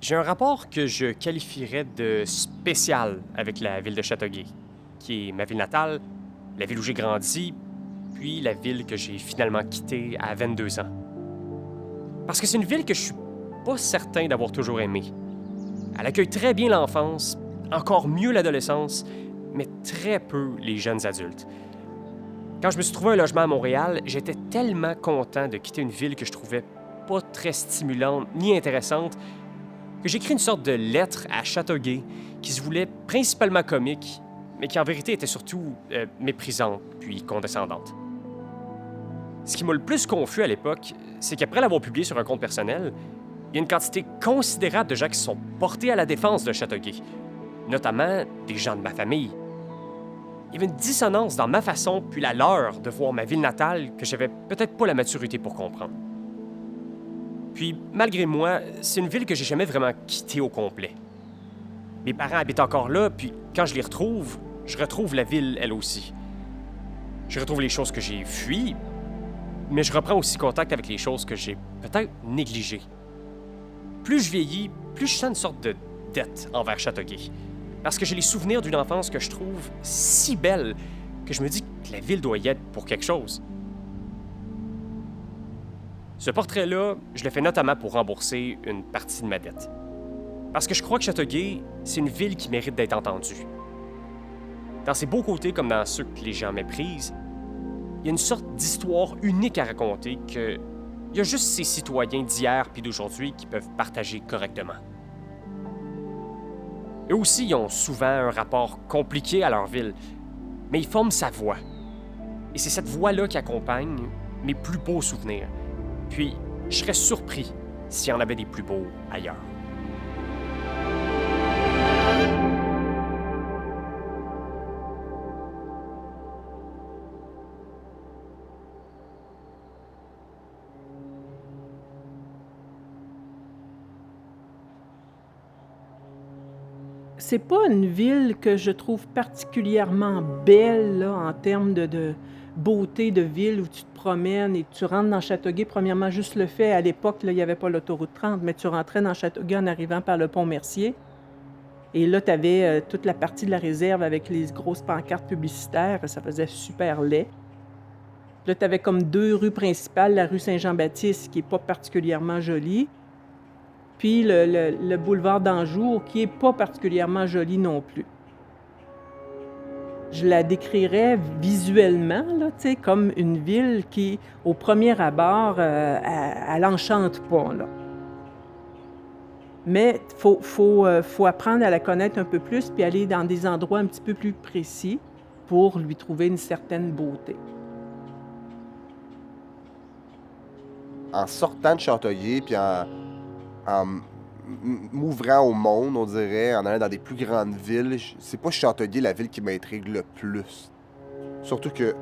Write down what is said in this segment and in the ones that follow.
J'ai un rapport que je qualifierais de spécial avec la ville de Châteauguay, qui est ma ville natale, la ville où j'ai grandi, puis la ville que j'ai finalement quittée à 22 ans. Parce que c'est une ville que je suis pas certain d'avoir toujours aimée. Elle accueille très bien l'enfance, encore mieux l'adolescence, mais très peu les jeunes adultes. Quand je me suis trouvé un logement à Montréal, j'étais tellement content de quitter une ville que je trouvais pas très stimulante ni intéressante que j'écris une sorte de lettre à Châteauguay qui se voulait principalement comique, mais qui en vérité était surtout méprisante puis condescendante. Ce qui m'a le plus confus à l'époque, c'est qu'après l'avoir publié sur un compte personnel, il y a une quantité considérable de gens qui se sont portés à la défense de Châteauguay, notamment des gens de ma famille. Il y avait une dissonance dans ma façon puis la leur de voir ma ville natale que j'avais peut-être pas la maturité pour comprendre. Puis, malgré moi, c'est une ville que j'ai jamais vraiment quittée au complet. Mes parents habitent encore là, puis quand je les retrouve, je retrouve la ville, elle aussi. Je retrouve les choses que j'ai fuies, mais je reprends aussi contact avec les choses que j'ai peut-être négligées. Plus je vieillis, plus je sens une sorte de dette envers Châteauguay. Parce que j'ai les souvenirs d'une enfance que je trouve si belle que je me dis que la ville doit y être pour quelque chose. Ce portrait-là, je le fais notamment pour rembourser une partie de ma dette. Parce que je crois que Châteauguay, c'est une ville qui mérite d'être entendue. Dans ses beaux côtés comme dans ceux que les gens méprisent, il y a une sorte d'histoire unique à raconter que il y a juste ces citoyens d'hier puis d'aujourd'hui qui peuvent partager correctement. Eux aussi, ils ont souvent un rapport compliqué à leur ville, mais ils forment sa voix. Et c'est cette voix-là qui accompagne mes plus beaux souvenirs. Puis, je serais surpris s'il y en avait des plus beaux ailleurs. C'est pas une ville que je trouve particulièrement belle là, en termes de beauté de ville où tu te promènes et tu rentres dans Châteauguay. Premièrement, juste le fait, à l'époque, là, il n'y avait pas l'autoroute 30, mais tu rentrais dans Châteauguay en arrivant par le pont Mercier. Et là, tu avais toute la partie de la réserve avec les grosses pancartes publicitaires. Ça faisait super laid. Là, tu avais comme deux rues principales, la rue Saint-Jean-Baptiste, qui n'est pas particulièrement jolie, puis le boulevard d'Anjou, qui n'est pas particulièrement joli non plus. Je la décrirais visuellement là, comme une ville qui, au premier abord, elle n'enchante pas. Là. Mais il faut apprendre à la connaître un peu plus puis aller dans des endroits un petit peu plus précis pour lui trouver une certaine beauté. En sortant de Châteauguay, puis en m'ouvrant au monde, on dirait, en allant dans des plus grandes villes, c'est pas Châteauguay la ville qui m'intrigue le plus. Surtout que,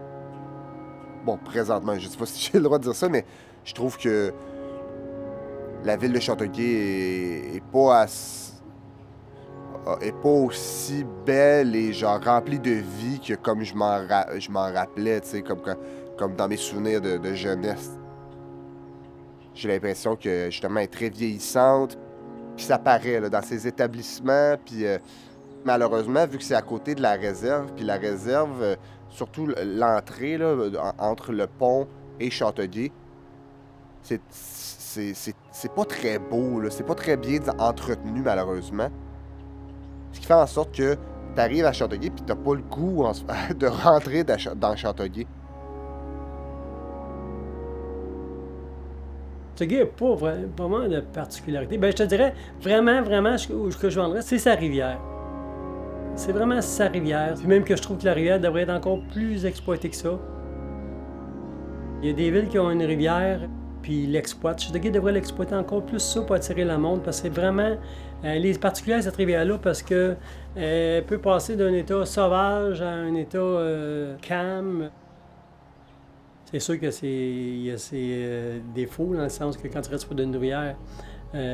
bon, présentement, je sais pas si j'ai le droit de dire ça, mais je trouve que la ville de Châteauguay est pas aussi belle et genre remplie de vie que comme je m'en rappelais, tu sais, comme dans mes souvenirs de jeunesse. J'ai l'impression que justement elle est très vieillissante, puis ça paraît là, dans ces établissements, puis malheureusement, vu que c'est à côté de la réserve, puis la réserve, surtout l'entrée là, entre le pont et Châteauguay, c'est pas très beau, là. C'est pas très bien entretenu, malheureusement. Ce qui fait en sorte que t'arrives à Châteauguay puis t'as pas le goût de rentrer dans Châteauguay. Châteauguay n'a pas vraiment de particularité. Ben, je te dirais, vraiment, ce que je vendrais, c'est sa rivière. C'est vraiment sa rivière. Puis même que je trouve que la rivière devrait être encore plus exploitée que ça. Il y a des villes qui ont une rivière, puis l'exploitent. Châteauguay devrait l'exploiter encore plus ça pour attirer le monde, parce que c'est vraiment... elle est particulière, cette rivière-là, parce que elle peut passer d'un état sauvage à un état calme. C'est sûr il y a ses défauts, dans le sens que quand tu restes près d'une rivière,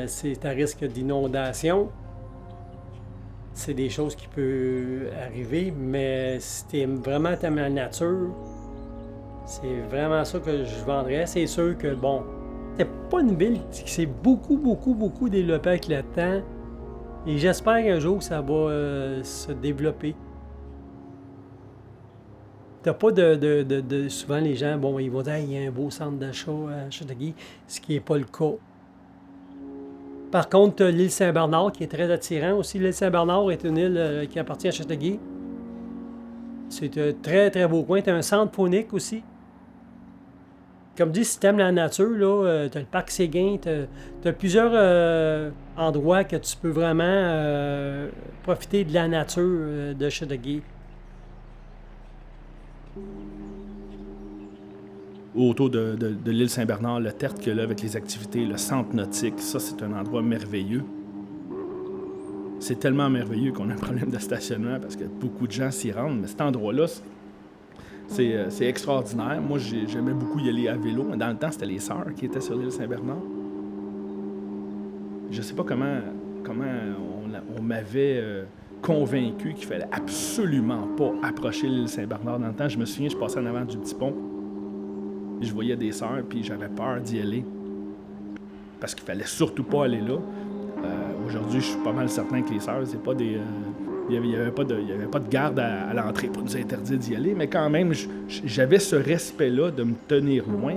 c'est à risque d'inondation. C'est des choses qui peuvent arriver, mais si tu vraiment t'aimes la nature, c'est vraiment ça que je vendrais. C'est sûr que, bon, c'est pas une ville qui s'est beaucoup développée avec le temps. Et j'espère qu'un jour, ça va se développer. T'as pas souvent, les gens, bon, ils vont dire, il y a un beau centre d'achat à Châteauguay, ce qui n'est pas le cas. Par contre, t'as l'île Saint-Bernard, qui est très attirant aussi. L'île Saint-Bernard est une île qui appartient à Châteauguay. C'est un très beau coin. T'as un centre faunique aussi. Comme dit, si t'aimes la nature, là, t'as le parc Séguin, t'as plusieurs endroits que tu peux vraiment profiter de la nature de Châteauguay. Autour de l'île Saint-Bernard, le tertre qu'il y a là avec les activités, le centre nautique, ça, c'est un endroit merveilleux. C'est tellement merveilleux qu'on a un problème de stationnement parce que beaucoup de gens s'y rendent, mais cet endroit-là, c'est extraordinaire. Moi, j'aimais beaucoup y aller à vélo. Dans le temps, c'était les sœurs qui étaient sur l'île Saint-Bernard. Je sais pas comment on m'avait convaincu qu'il fallait absolument pas approcher l'île Saint-Bernard. Dans le temps, je me souviens, je passais en avant du petit pont. Je voyais des sœurs, puis j'avais peur d'y aller. Parce qu'il fallait surtout pas aller là. Aujourd'hui, je suis pas mal certain que les sœurs, c'est pas des... Il n'y avait pas de garde à l'entrée pour nous interdire d'y aller, mais quand même, j'avais ce respect-là de me tenir loin.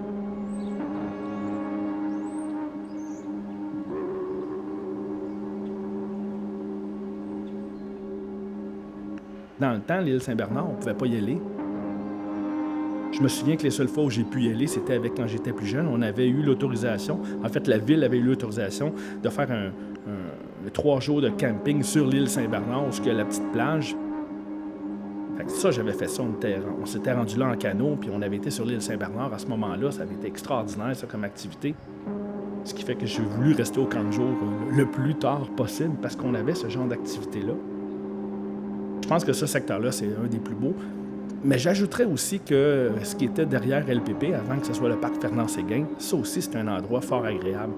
Dans le temps, l'île Saint-Bernard, on ne pouvait pas y aller. Je me souviens que les seules fois où j'ai pu y aller, c'était quand j'étais plus jeune. On avait eu l'autorisation, en fait, la ville avait eu l'autorisation de faire un 3 jours de camping sur l'île Saint-Bernard, où il y a la petite plage. Fait que ça, j'avais fait ça. On s'était rendu là en canot, puis on avait été sur l'île Saint-Bernard. À ce moment-là, ça avait été extraordinaire, ça, comme activité. Ce qui fait que j'ai voulu rester au camp de jour le plus tard possible, parce qu'on avait ce genre d'activité-là. Je pense que ce secteur-là, c'est un des plus beaux. Mais j'ajouterais aussi que ce qui était derrière LPP, avant que ce soit le parc Fernand-Séguin, ça aussi, c'est un endroit fort agréable.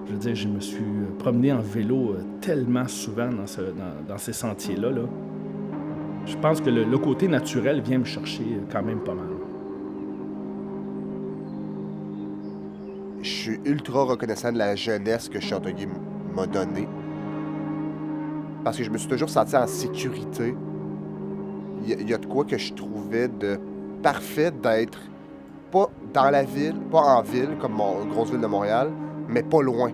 Je veux dire, je me suis promené en vélo tellement souvent dans ces sentiers-là. Là. Je pense que le côté naturel vient me chercher quand même pas mal. Je suis ultra reconnaissant de la jeunesse que Châteauguay m'a donnée. Parce que je me suis toujours senti en sécurité. Il y a de quoi que je trouvais de parfait d'être pas dans la ville, pas en ville, comme grosse ville de Montréal, mais pas loin.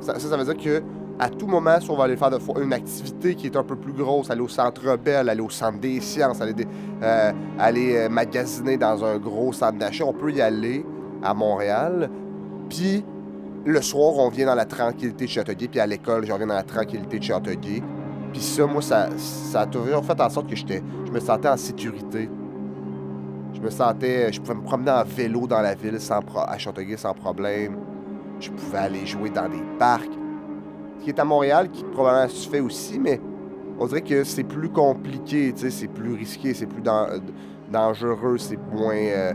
Ça veut dire que à tout moment, si on va aller faire une activité qui est un peu plus grosse, aller au Centre Bell, aller au Centre des sciences, aller magasiner dans un gros centre d'achat, on peut y aller à Montréal. Puis le soir, on vient dans la tranquillité de Châteauguay, puis à l'école, je reviens dans la tranquillité de Châteauguay. Puis ça, moi, ça a toujours fait en sorte que je me sentais en sécurité. Je pouvais me promener en vélo dans la ville à Châteauguay sans problème. Je pouvais aller jouer dans des parcs. Ce qui est à Montréal, qui probablement se fait aussi, mais on dirait que c'est plus compliqué, tu sais, c'est plus risqué, c'est plus dangereux, c'est moins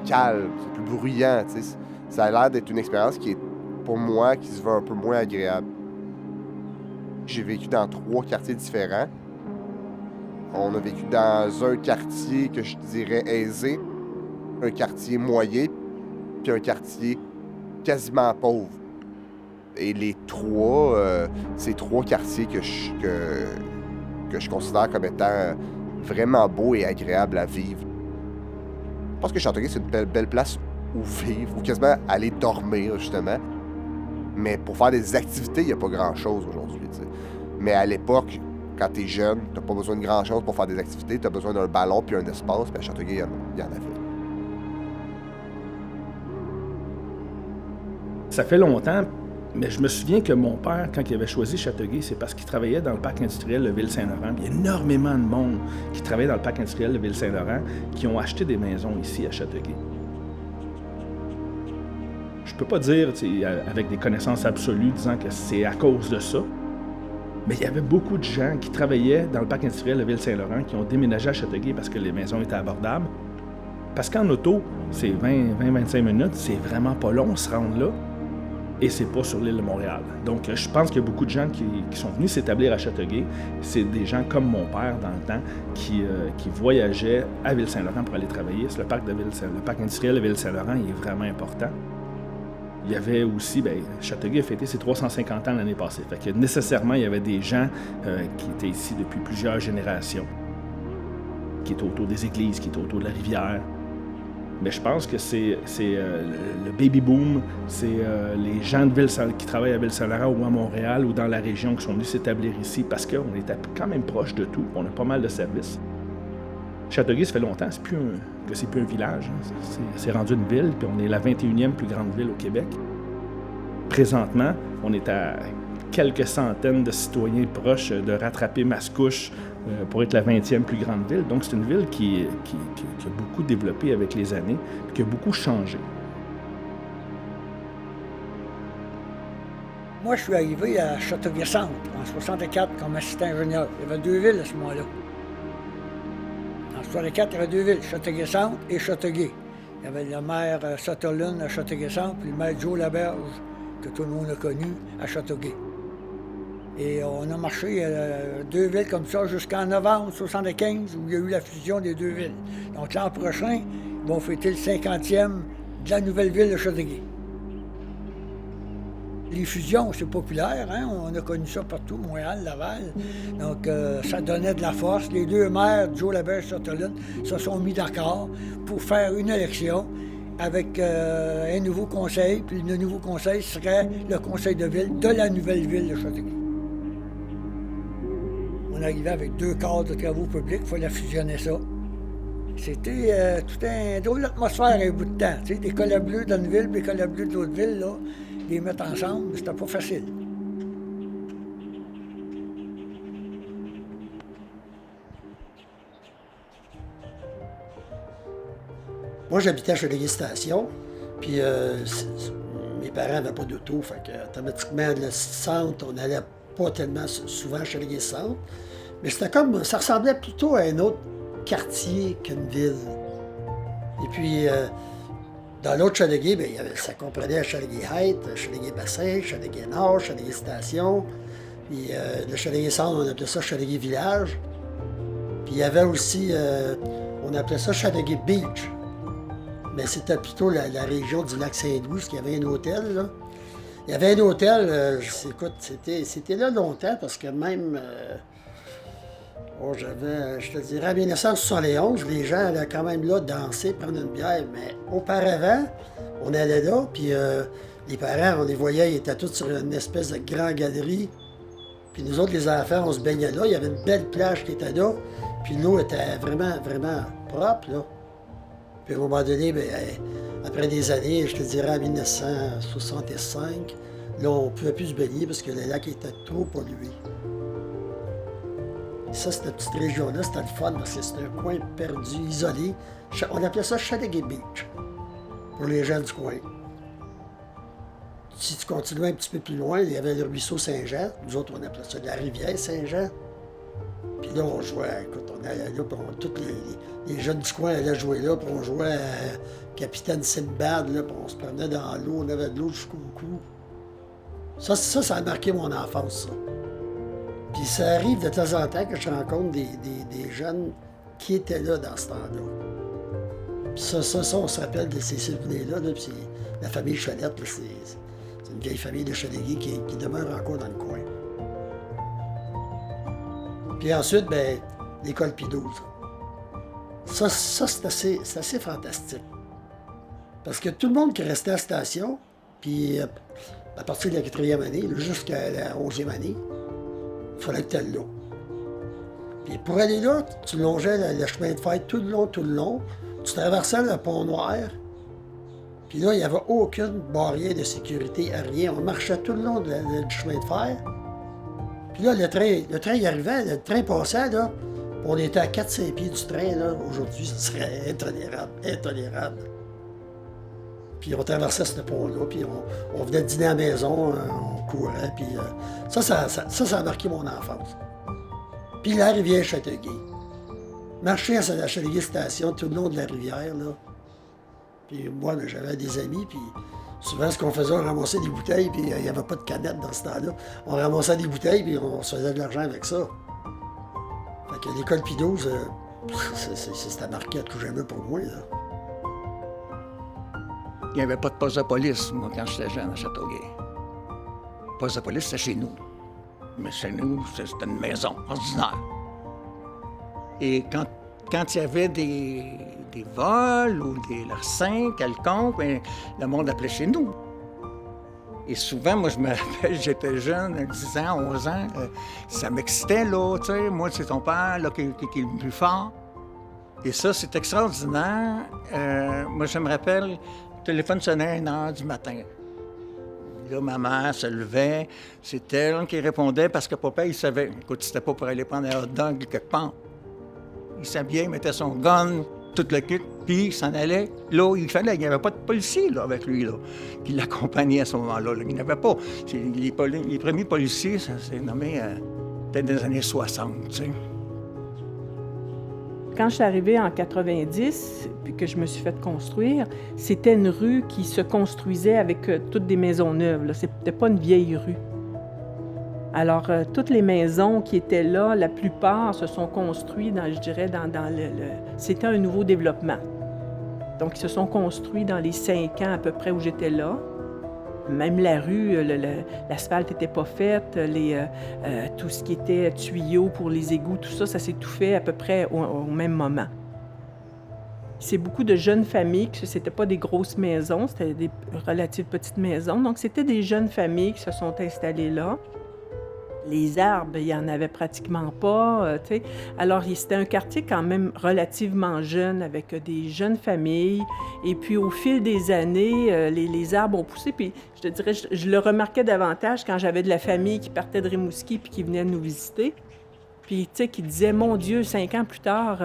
calme, c'est plus bruyant, tu sais. Ça a l'air d'être une expérience qui est, pour moi, qui se veut un peu moins agréable. J'ai vécu dans 3 quartiers différents. On a vécu dans un quartier que je dirais aisé, un quartier moyen, puis un quartier quasiment pauvre. Et les 3, ces 3 quartiers que je considère comme étant vraiment beaux et agréables à vivre. Je pense que Châteauguay, c'est une belle place où vivre, ou quasiment aller dormir, justement. Mais pour faire des activités, il n'y a pas grand-chose aujourd'hui. T'sais. Mais à l'époque, quand tu es jeune, tu n'as pas besoin de grand-chose pour faire des activités. Tu as besoin d'un ballon puis un espace. Puis à Châteauguay, il y en avait. Ça fait longtemps, mais je me souviens que mon père, quand il avait choisi Châteauguay, c'est parce qu'il travaillait dans le parc industriel de Ville-Saint-Laurent. Il y a énormément de monde qui travaillait dans le parc industriel de Ville-Saint-Laurent qui ont acheté des maisons ici à Châteauguay. Je peux pas dire avec des connaissances absolues disant que c'est à cause de ça, mais il y avait beaucoup de gens qui travaillaient dans le parc industriel de Ville-Saint-Laurent qui ont déménagé à Châteauguay parce que les maisons étaient abordables. Parce qu'en auto, c'est 20-25 minutes, c'est vraiment pas long se rendre là, et c'est pas sur l'île de Montréal. Donc je pense qu'il y a beaucoup de gens qui sont venus s'établir à Châteauguay. C'est des gens comme mon père dans le temps qui voyageaient à Ville-Saint-Laurent pour aller travailler. Le parc industriel de Ville-Saint-Laurent il est vraiment important. Il y avait aussi, Châteauguay a fêté ses 350 ans l'année passée. Fait que nécessairement, il y avait des gens qui étaient ici depuis plusieurs générations, qui étaient autour des églises, qui étaient autour de la rivière. Mais je pense que c'est le baby boom, c'est les gens de qui travaillent à Ville-Saint-Laurent ou à Montréal ou dans la région qui sont venus s'établir ici parce qu'on était quand même proche de tout, on a pas mal de services. Châteauguay, ça fait longtemps, c'est plus un village, hein. C'est rendu une ville, puis on est la 21e plus grande ville au Québec. Présentement, on est à quelques centaines de citoyens proches de rattraper Mascouche pour être la 20e plus grande ville. Donc c'est une ville qui a beaucoup développé avec les années, puis qui a beaucoup changé. Moi, je suis arrivé à Châteauguay-Centre en 64 comme assistant ingénieur. Il y avait 2 villes à ce moment-là. En 64, il y avait 2 villes, Châteauguay-Centre et Châteauguay. Il y avait le maire Sutherland à Châteauguay-Centre, puis le maire Joe Laberge, que tout le monde a connu, à Châteauguay. Et on a marché 2 villes comme ça jusqu'en novembre 75, où il y a eu la fusion des 2 villes. Donc l'an prochain, ils vont fêter le 50e de la nouvelle ville de Châteauguay. Les fusions, c'est populaire, hein? On a connu ça partout, Montréal, Laval. Donc, ça donnait de la force. Les 2 maires, Joe Laberge et Sutherland, se sont mis d'accord pour faire une élection avec un nouveau conseil. Puis le nouveau conseil serait le conseil de ville de la nouvelle ville de Châteauguay. On arrivait avec 2 cadres de travaux publics, il fallait fusionner ça. C'était tout un drôle d'atmosphère un bout de temps. Tu sais, des collets bleus d'une ville, puis des collets bleus de l'autre ville, là. Les mettre ensemble, c'était pas facile. Moi, j'habitais à Châteauguay-Station, puis mes parents n'avaient pas d'auto, fait que automatiquement, le centre, on n'allait pas tellement souvent à Châteauguay-Centre, mais c'était comme, ça ressemblait plutôt à un autre quartier qu'une ville. Et puis, dans l'autre Châteauguay, ça comprenait Châteauguay-Height, Châteauguay-Bassin, Châteauguay-Nord, Châteauguay-Station. Puis le Châteauguay-Centre, on appelait ça Châteauguay-Village. Puis il y avait aussi, on appelait ça Châteauguay-Beach. Mais c'était plutôt la région du lac Saint-Louis, parce qu'il y avait un hôtel, là. Il y avait un hôtel, écoute, c'était là longtemps, parce que même... je te dirais, en 1971, les gens allaient quand même là danser, prendre une bière, mais auparavant, on allait là, puis les parents, on les voyait, ils étaient tous sur une espèce de grande galerie, puis nous autres, les enfants, on se baignait là, il y avait une belle plage qui était là, puis l'eau était vraiment, vraiment propre, là. Puis à un moment donné, après des années, je te dirais en 1965, là, on ne pouvait plus se baigner parce que le lac était trop pollué. Ça, cette petite région-là, c'était le fun parce que c'était un coin perdu, isolé. On appelait ça Châteauguay Beach, pour les gens du coin. Si tu continuais un petit peu plus loin, il y avait le ruisseau Saint-Jean. Nous autres, on appelait ça la rivière Saint-Jean. Puis là, on jouait, écoute, on allait là, puis tous les jeunes du coin allaient jouer là, puis on jouait à Capitaine Simbad, là, puis on se promenait dans l'eau, on avait de l'eau jusqu'au cou. Ça a marqué mon enfance, ça. Puis ça arrive de temps en temps que je rencontre des jeunes qui étaient là dans ce temps-là. Puis ça, on se rappelle de ces souvenirs-là, là, puis la famille Chalette, là, c'est une vieille famille de Châteauguay qui demeure encore dans le coin. Puis ensuite, l'école Pie-12. Ça c'est assez fantastique. Parce que tout le monde qui restait à la station, puis à partir de la 4e année, jusqu'à la 11e année, il fallait que tu ailles là. Puis pour aller là, tu longeais le chemin de fer tout le long. Tu traversais le pont-Noir. Puis là, il n'y avait aucune barrière de sécurité, rien. On marchait tout le long du chemin de fer. Puis là, le train il arrivait, le train passait, là. On était à 4-5 pieds du train, là. Aujourd'hui, ce serait intolérable. Puis on traversait ce pont-là, puis on venait dîner à la maison, on courait, puis ça a marqué mon enfance. Puis la rivière Châteauguay. Marcher à la Châteauguay Station tout le long de la rivière, là. Puis moi, j'avais des amis, puis souvent, ce qu'on faisait, on ramassait des bouteilles, puis il n'y avait pas de canettes dans ce temps-là. On ramassait des bouteilles, puis on se faisait de l'argent avec ça. Fait que l'école Pie-12, c'était marqué à tout jamais pour moi, là. Il n'y avait pas de poste de police, moi, quand j'étais jeune à Châteauguay. Le poste de police, c'était chez nous. Mais chez nous, c'était une maison ordinaire. Et quand il y avait des vols ou des larcins quelconques, bien, le monde appelait chez nous. Et souvent, moi, je me rappelle, j'étais jeune, 10 ans, 11 ans, ça m'excitait, là, tu sais, moi, c'est ton père, là, qui est le plus fort. Et ça, c'est extraordinaire. Moi, je me rappelle, le téléphone sonnait à 1h du matin. Là, ma mère se levait, c'est elle qui répondait parce que papa, il savait. Écoute, c'était pas pour aller prendre un hot dog quelque part. Il s'habillait, il mettait son gun, tout le kit, puis il s'en allait. Là, il n'y avait pas de policier là, avec lui, là, qui l'accompagnait à ce moment-là. Là. Il n'y en avait pas. Les premiers policiers, ça s'est nommé peut-être des années 60, tu sais. Quand je suis arrivée en 90, puis que je me suis fait construire, c'était une rue qui se construisait avec toutes des maisons neuves. Là. C'était pas une vieille rue. Alors, toutes les maisons qui étaient là, la plupart se sont construites, je dirais, dans C'était un nouveau développement. Donc, ils se sont construits dans les 5 ans à peu près où j'étais là. Même la rue, l'asphalte n'était pas fait, tout ce qui était tuyaux pour les égouts, tout ça, ça s'est tout fait à peu près au même moment. C'est beaucoup de jeunes familles, que c'était pas des grosses maisons, c'était des relatives petites maisons. Donc, c'était des jeunes familles qui se sont installées là. Les arbres, il n'y en avait pratiquement pas, tu sais. Alors, c'était un quartier quand même relativement jeune, avec des jeunes familles. Et puis, au fil des années, les arbres ont poussé. Puis, je te dirais, je le remarquais davantage quand j'avais de la famille qui partait de Rimouski puis qui venait nous visiter. Puis, tu sais, qui disait, mon Dieu, 5 ans plus tard,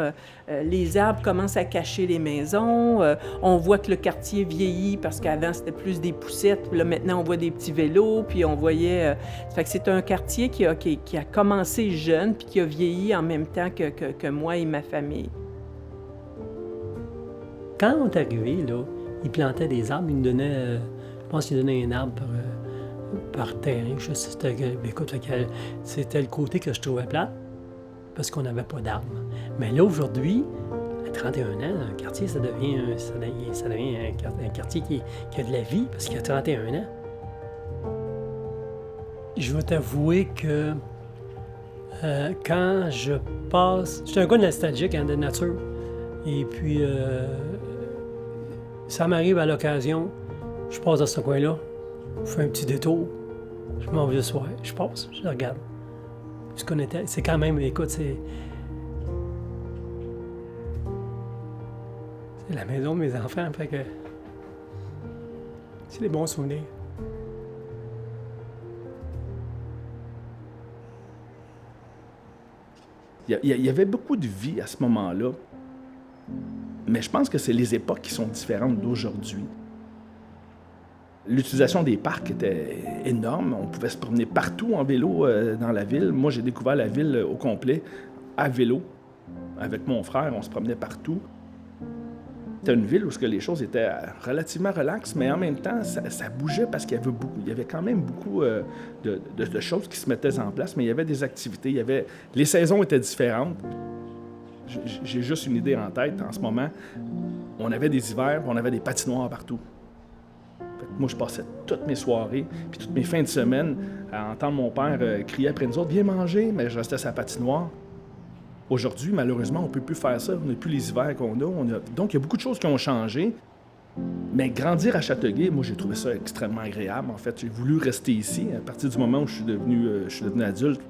les arbres commencent à cacher les maisons. On voit que le quartier vieillit parce qu'avant, c'était plus des poussettes. Puis là, maintenant, on voit des petits vélos. Puis on voyait... Ça fait que c'est un quartier qui a commencé jeune puis qui a vieilli en même temps que moi et ma famille. Quand on est arrivé, là, ils plantaient des arbres. Ils nous donnaient... je pense qu'ils donnaient un arbre par terrain. Je sais, c'était le côté que je trouvais plate, parce qu'on n'avait pas d'arbres. Mais là, aujourd'hui, à 31 ans, un quartier, ça devient un quartier qui a de la vie, parce qu'il y a 31 ans. Je vais t'avouer que quand je passe... Je suis un gars nostalgique, de nature. Et puis, ça m'arrive à l'occasion, je passe dans ce coin-là, je fais un petit détour, je m'en vais le soir, je passe, je regarde. C'est quand même, écoute, c'est la maison de mes enfants, fait que c'est des bons souvenirs. Il y avait beaucoup de vie à ce moment-là, mais je pense que c'est les époques qui sont différentes d'aujourd'hui. L'utilisation des parcs était énorme. On pouvait se promener partout en vélo dans la ville. Moi, j'ai découvert la ville au complet à vélo. Avec mon frère, on se promenait partout. C'était une ville où les choses étaient relativement relaxes, mais en même temps, ça bougeait parce qu'il y avait beaucoup. Il y avait quand même beaucoup de choses qui se mettaient en place, mais il y avait des activités. Les saisons étaient différentes. J'ai juste une idée en tête en ce moment. On avait des hivers, on avait des patinoires partout. Moi, je passais toutes mes soirées, puis toutes mes fins de semaine à entendre mon père crier après nous autres « Viens manger », mais je restais sur la patinoire. Aujourd'hui, malheureusement, on ne peut plus faire ça. On n'a plus les hivers qu'on a. Donc, il y a beaucoup de choses qui ont changé. Mais grandir à Châteauguay, moi, j'ai trouvé ça extrêmement agréable. En fait, j'ai voulu rester ici. À partir du moment où je suis devenu adulte,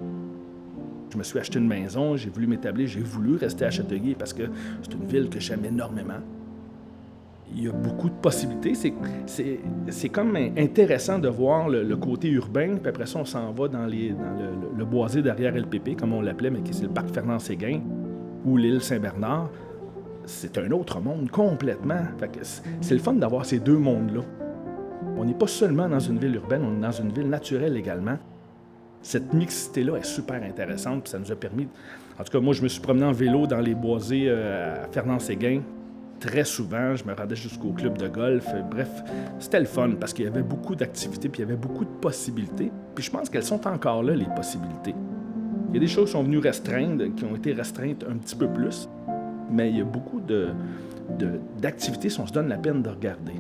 je me suis acheté une maison, j'ai voulu m'établir, j'ai voulu rester à Châteauguay parce que c'est une ville que j'aime énormément. Il y a beaucoup de possibilités. C'est comme intéressant de voir le côté urbain, puis après ça, on s'en va dans le boisé derrière LPP, comme on l'appelait, mais qui c'est le parc Fernand-Séguin, ou l'île Saint-Bernard. C'est un autre monde, complètement. Fait que c'est le fun d'avoir ces deux mondes-là. On n'est pas seulement dans une ville urbaine, on est dans une ville naturelle également. Cette mixité-là est super intéressante, puis ça nous a permis... En tout cas, moi, je me suis promené en vélo dans les boisés à Fernand-Séguin. Très souvent, je me rendais jusqu'au club de golf. Bref, c'était le fun parce qu'il y avait beaucoup d'activités puis il y avait beaucoup de possibilités. Puis je pense qu'elles sont encore là, les possibilités. Il y a des choses qui sont venues restreindre, qui ont été restreintes un petit peu plus, mais il y a beaucoup d'activités si on se donne la peine de regarder.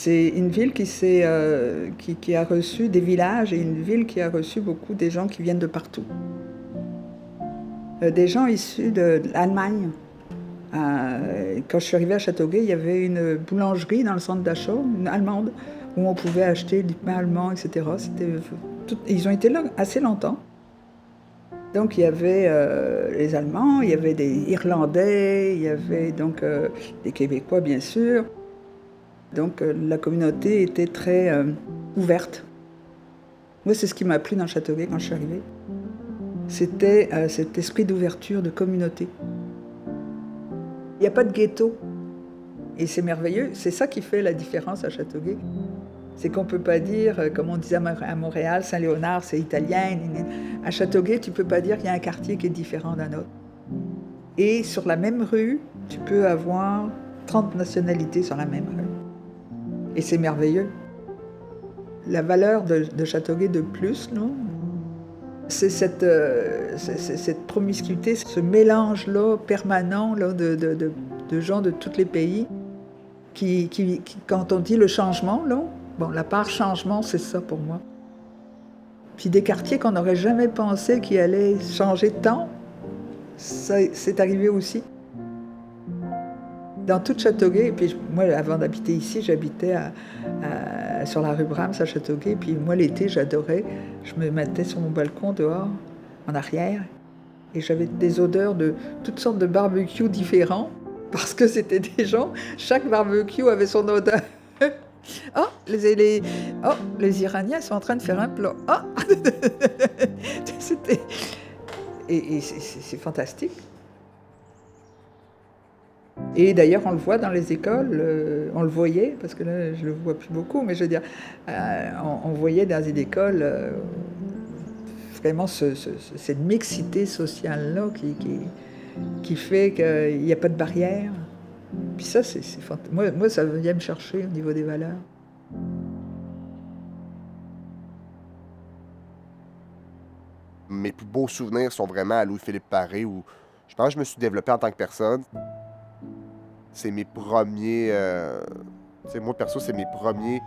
C'est une ville qui a reçu des villages et une ville qui a reçu beaucoup des gens qui viennent de partout. Des gens issus de l'Allemagne. Quand je suis arrivée à Châteauguay, il y avait une boulangerie dans le centre d'achat, une allemande, où on pouvait acheter du pain allemand, etc. Ils ont été là assez longtemps. Donc il y avait les Allemands, il y avait des Irlandais, il y avait donc des Québécois bien sûr. Donc la communauté était très ouverte. Moi c'est ce qui m'a plu dans Châteauguay quand je suis arrivée. C'était cet esprit d'ouverture, de communauté. Il n'y a pas de ghetto. Et c'est merveilleux, c'est ça qui fait la différence à Châteauguay. C'est qu'on ne peut pas dire, comme on disait à Montréal, Saint-Léonard, c'est italien. À Châteauguay, tu ne peux pas dire qu'il y a un quartier qui est différent d'un autre. Et sur la même rue, tu peux avoir 30 nationalités sur la même rue. Et c'est merveilleux. La valeur de Châteauguay de plus, non? C'est cette promiscuité, ce mélange-là permanent là, de gens de tous les pays qui, quand on dit le changement, là, bon, la part changement, c'est ça pour moi. Puis des quartiers qu'on n'aurait jamais pensé qu'ils allaient changer tant, ça, c'est arrivé aussi. Dans toute Châteauguay, puis moi, avant d'habiter ici, j'habitais sur la rue Brahms à Châteauguay, puis moi, l'été, j'adorais. Je me mettais sur mon balcon dehors, en arrière, et j'avais des odeurs de toutes sortes de barbecues différents, parce que c'était des gens, chaque barbecue avait son odeur. Oh, les Iraniens sont en train de faire un plat. Oh! Et c'est fantastique. Et d'ailleurs, on le voit dans les écoles, on le voyait, parce que là, je le vois plus beaucoup, mais je veux dire, on voyait dans les écoles vraiment cette mixité sociale-là qui fait qu'il n'y a pas de barrière. Puis ça, c'est fantastique. Moi, ça vient me chercher au niveau des valeurs. Mes plus beaux souvenirs sont vraiment à Louis-Philippe Paré, où je pense que je me suis développé en tant que personne. C'est mes premiers... moi, perso, c'est mes premiers...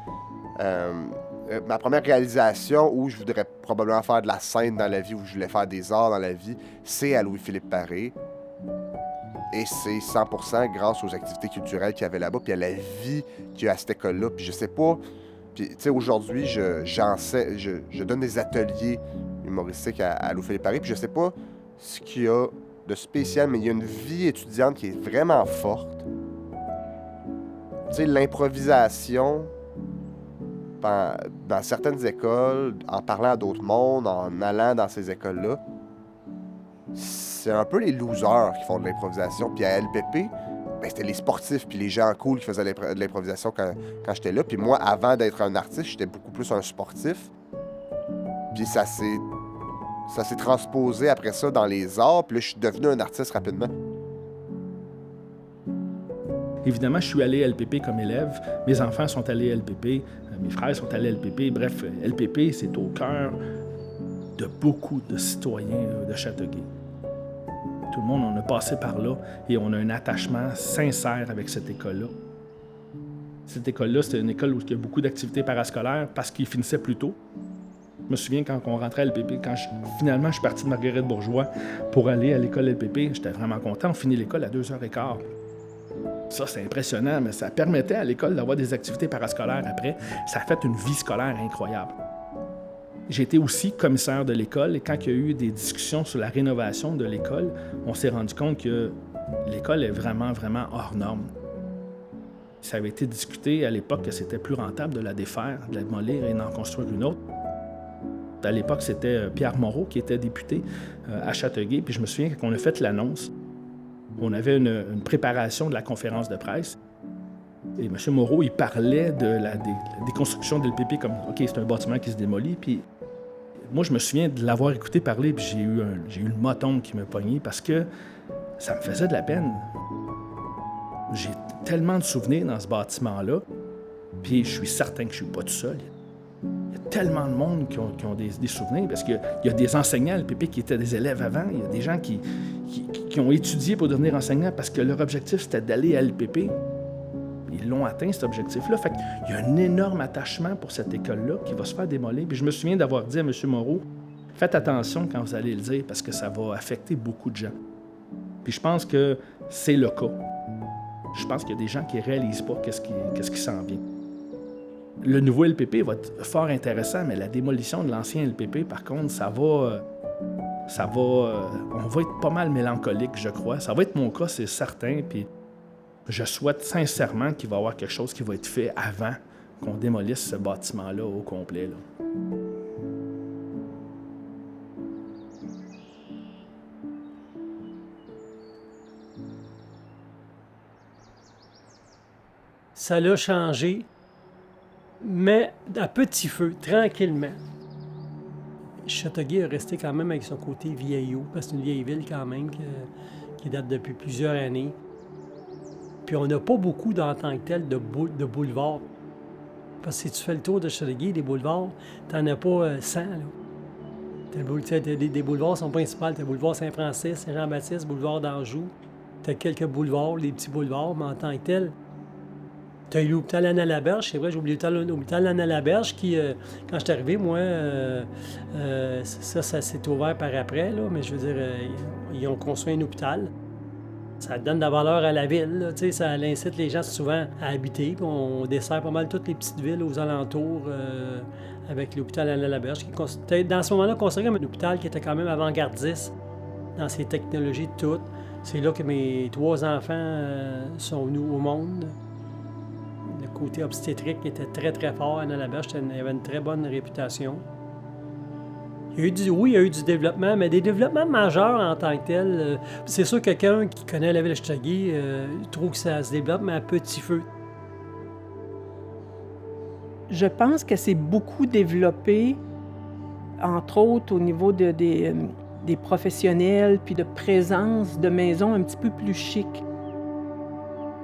ma première réalisation où je voudrais probablement faire de la scène dans la vie, où je voulais faire des arts dans la vie, c'est à Louis-Philippe Paré. Et c'est 100% grâce aux activités culturelles qu'il y avait là-bas, puis à la vie qu'il y a à cette école-là. Puis je sais pas... Puis, tu sais, aujourd'hui, je donne des ateliers humoristiques à Louis-Philippe Paré, puis je sais pas ce qu'il y a de spécial, mais il y a une vie étudiante qui est vraiment forte. Tu sais, l'improvisation dans certaines écoles, en parlant à d'autres mondes, en allant dans ces écoles-là, c'est un peu les losers qui font de l'improvisation. Puis à LPP, ben, c'était les sportifs puis les gens cool qui faisaient de l'improvisation quand j'étais là. Puis moi, avant d'être un artiste, j'étais beaucoup plus un sportif. Puis ça s'est transposé après ça dans les arts. Puis là, je suis devenu un artiste rapidement. Évidemment, je suis allé à LPP comme élève. Mes enfants sont allés à LPP. Mes frères sont allés à LPP. Bref, LPP, c'est au cœur de beaucoup de citoyens de Châteauguay. Tout le monde, on a passé par là et on a un attachement sincère avec cette école-là. Cette école-là, c'était une école où il y a beaucoup d'activités parascolaires parce qu'ils finissaient plus tôt. Je me souviens quand on rentrait à LPP, finalement je suis parti de Marguerite-Bourgeois pour aller à l'école LPP, j'étais vraiment content. On finit l'école à 2h15. Ça, c'est impressionnant, mais ça permettait à l'école d'avoir des activités parascolaires après. Ça a fait une vie scolaire incroyable. J'ai été aussi commissaire de l'école et quand il y a eu des discussions sur la rénovation de l'école, on s'est rendu compte que l'école est vraiment, vraiment hors norme. Ça avait été discuté à l'époque que c'était plus rentable de la défaire, de la démolir et d'en construire une autre. À l'époque, c'était Pierre Moreau qui était député à Châteauguay. Puis je me souviens qu'on a fait l'annonce. On avait une préparation de la conférence de presse. Et M. Moreau, il parlait de la déconstruction de l'LPP comme « OK, c'est un bâtiment qui se démolit. » Puis moi, je me souviens de l'avoir écouté parler, puis j'ai eu le moton qui me pognait parce que ça me faisait de la peine. J'ai tellement de souvenirs dans ce bâtiment-là, puis je suis certain que je suis pas tout seul. Il y a tellement de monde qui ont des souvenirs, parce qu'il y a des enseignants à LPP qui étaient des élèves avant, il y a des gens qui ont étudié pour devenir enseignants parce que leur objectif, c'était d'aller à LPP. Et ils l'ont atteint, cet objectif-là. Fait qu'il y a un énorme attachement pour cette école-là qui va se faire démolir. Puis je me souviens d'avoir dit à M. Moreau, faites attention quand vous allez le dire parce que ça va affecter beaucoup de gens. Puis je pense que c'est le cas. Je pense qu'il y a des gens qui ne réalisent pas qu'est-ce qui s'en vient. Le nouveau LPP va être fort intéressant, mais la démolition de l'ancien LPP, par contre, on va être pas mal mélancolique, je crois. Ça va être mon cas, c'est certain, puis je souhaite sincèrement qu'il va y avoir quelque chose qui va être fait avant qu'on démolisse ce bâtiment-là au complet, là. Ça l'a changé, mais à petit feu, tranquillement. Châteauguay est resté quand même avec son côté vieillot, parce que c'est une vieille ville quand même qui date depuis plusieurs années. Puis on n'a pas beaucoup, en tant que tel, de boulevards. Parce que si tu fais le tour de Châteauguay, des boulevards, t'en as pas 100, là. Des boulevards sont principaux. T'as le boulevard Saint-Francis, Saint-Jean-Baptiste, boulevard d'Anjou. T'as quelques boulevards, les petits boulevards, mais en tant que tel, t'as eu l'hôpital Anna-Laberge, c'est vrai, j'ai oublié l'hôpital Anna-Laberge qui, quand je suis arrivé, moi, ça s'est ouvert par après, là, mais je veux dire, ils ont construit un hôpital. Ça donne de la valeur à la ville, là, ça incite les gens souvent à habiter. Puis on dessert pas mal toutes les petites villes aux alentours avec l'hôpital Anna-Laberge, qui était dans ce moment-là considéré comme un hôpital qui était quand même avant-gardiste dans ses technologies toutes. C'est là que mes 3 enfants sont venus au monde. Le côté obstétrique était très, très fort à Anna-Laberge. Il y avait une très bonne réputation. Il y a eu du développement, mais des développements majeurs en tant que tel. C'est sûr que quelqu'un qui connaît la ville de Châteauguay trouve que ça se développe, mais à petit feu. Je pense que c'est beaucoup développé, entre autres au niveau des professionnels, puis de présence de maisons un petit peu plus chic.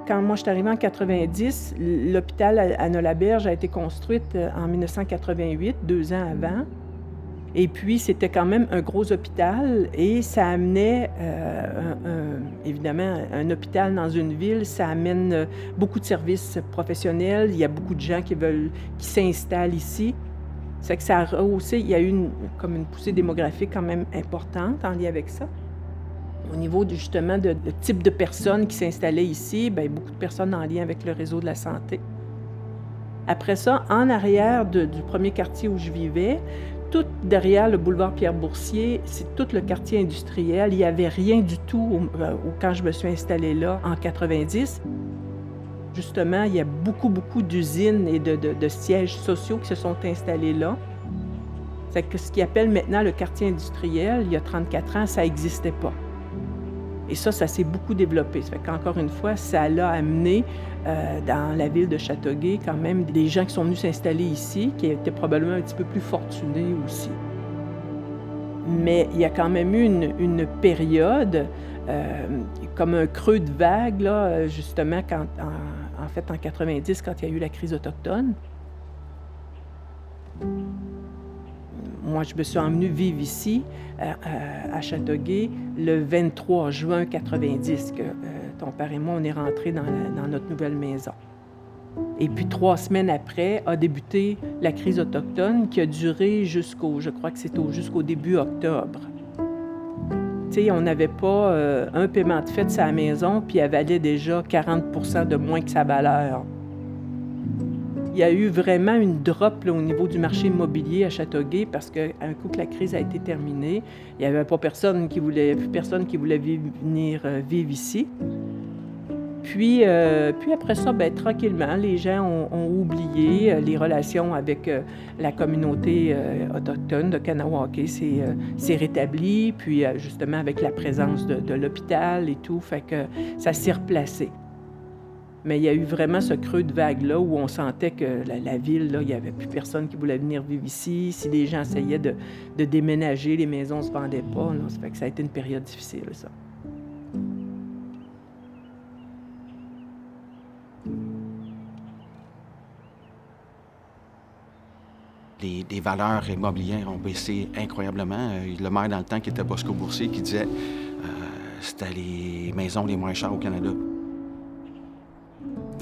Quand moi je suis arrivée en 90, l'hôpital Anna-Laberge a été construite en 1988, 2 ans avant. Et puis, c'était quand même un gros hôpital et ça amenait, évidemment, un hôpital dans une ville, ça amène beaucoup de services professionnels. Il y a beaucoup de gens qui s'installent ici. C'est que ça a rehaussé, il y a eu comme une poussée démographique quand même importante en lien avec ça. Au niveau justement de type de personnes qui s'installaient ici, bien, beaucoup de personnes en lien avec le réseau de la santé. Après ça, en arrière du premier quartier où je vivais, tout derrière le boulevard Pierre-Boursier, c'est tout le quartier industriel. Il n'y avait rien du tout quand je me suis installée là en 90. Justement, il y a beaucoup d'usines et de sièges sociaux qui se sont installés là. C'est que ce qu'ils appellent maintenant le quartier industriel, il y a 34 ans, ça n'existait pas. Et ça s'est beaucoup développé. Ça fait qu'encore une fois, ça l'a amené dans la ville de Châteauguay quand même des gens qui sont venus s'installer ici, qui étaient probablement un petit peu plus fortunés aussi. Mais il y a quand même eu une période, comme un creux de vague, là, justement, en 90, quand il y a eu la crise autochtone. Moi, je me suis emmenée vivre ici, à Châteauguay, le 23 juin 90, que ton père et moi, on est rentrés dans notre nouvelle maison. Et puis, 3 semaines après, a débuté la crise autochtone qui a duré je crois que c'est jusqu'au début octobre. Tu sais, on n'avait pas un paiement de fête sur la maison, puis elle valait déjà 40 % de moins que sa valeur. Il y a eu vraiment une drop là, au niveau du marché immobilier à Châteauguay parce qu'un coup que la crise a été terminée, il n'y avait plus personne qui voulait venir vivre ici. Puis après ça, bien, tranquillement, les gens ont oublié les relations avec la communauté autochtone de Kahnawake s'est rétabli, puis justement avec la présence de l'hôpital et tout, fait que ça s'est replacé. Mais il y a eu vraiment ce creux de vague-là où on sentait que la ville, là, il n'y avait plus personne qui voulait venir vivre ici. Si les gens essayaient de déménager, les maisons ne se vendaient pas. Là. Ça fait que ça a été une période difficile, ça. Les valeurs immobilières ont baissé incroyablement. Le maire dans le temps, qui était Bosco Boursier, qui disait c'était les maisons les moins chères au Canada.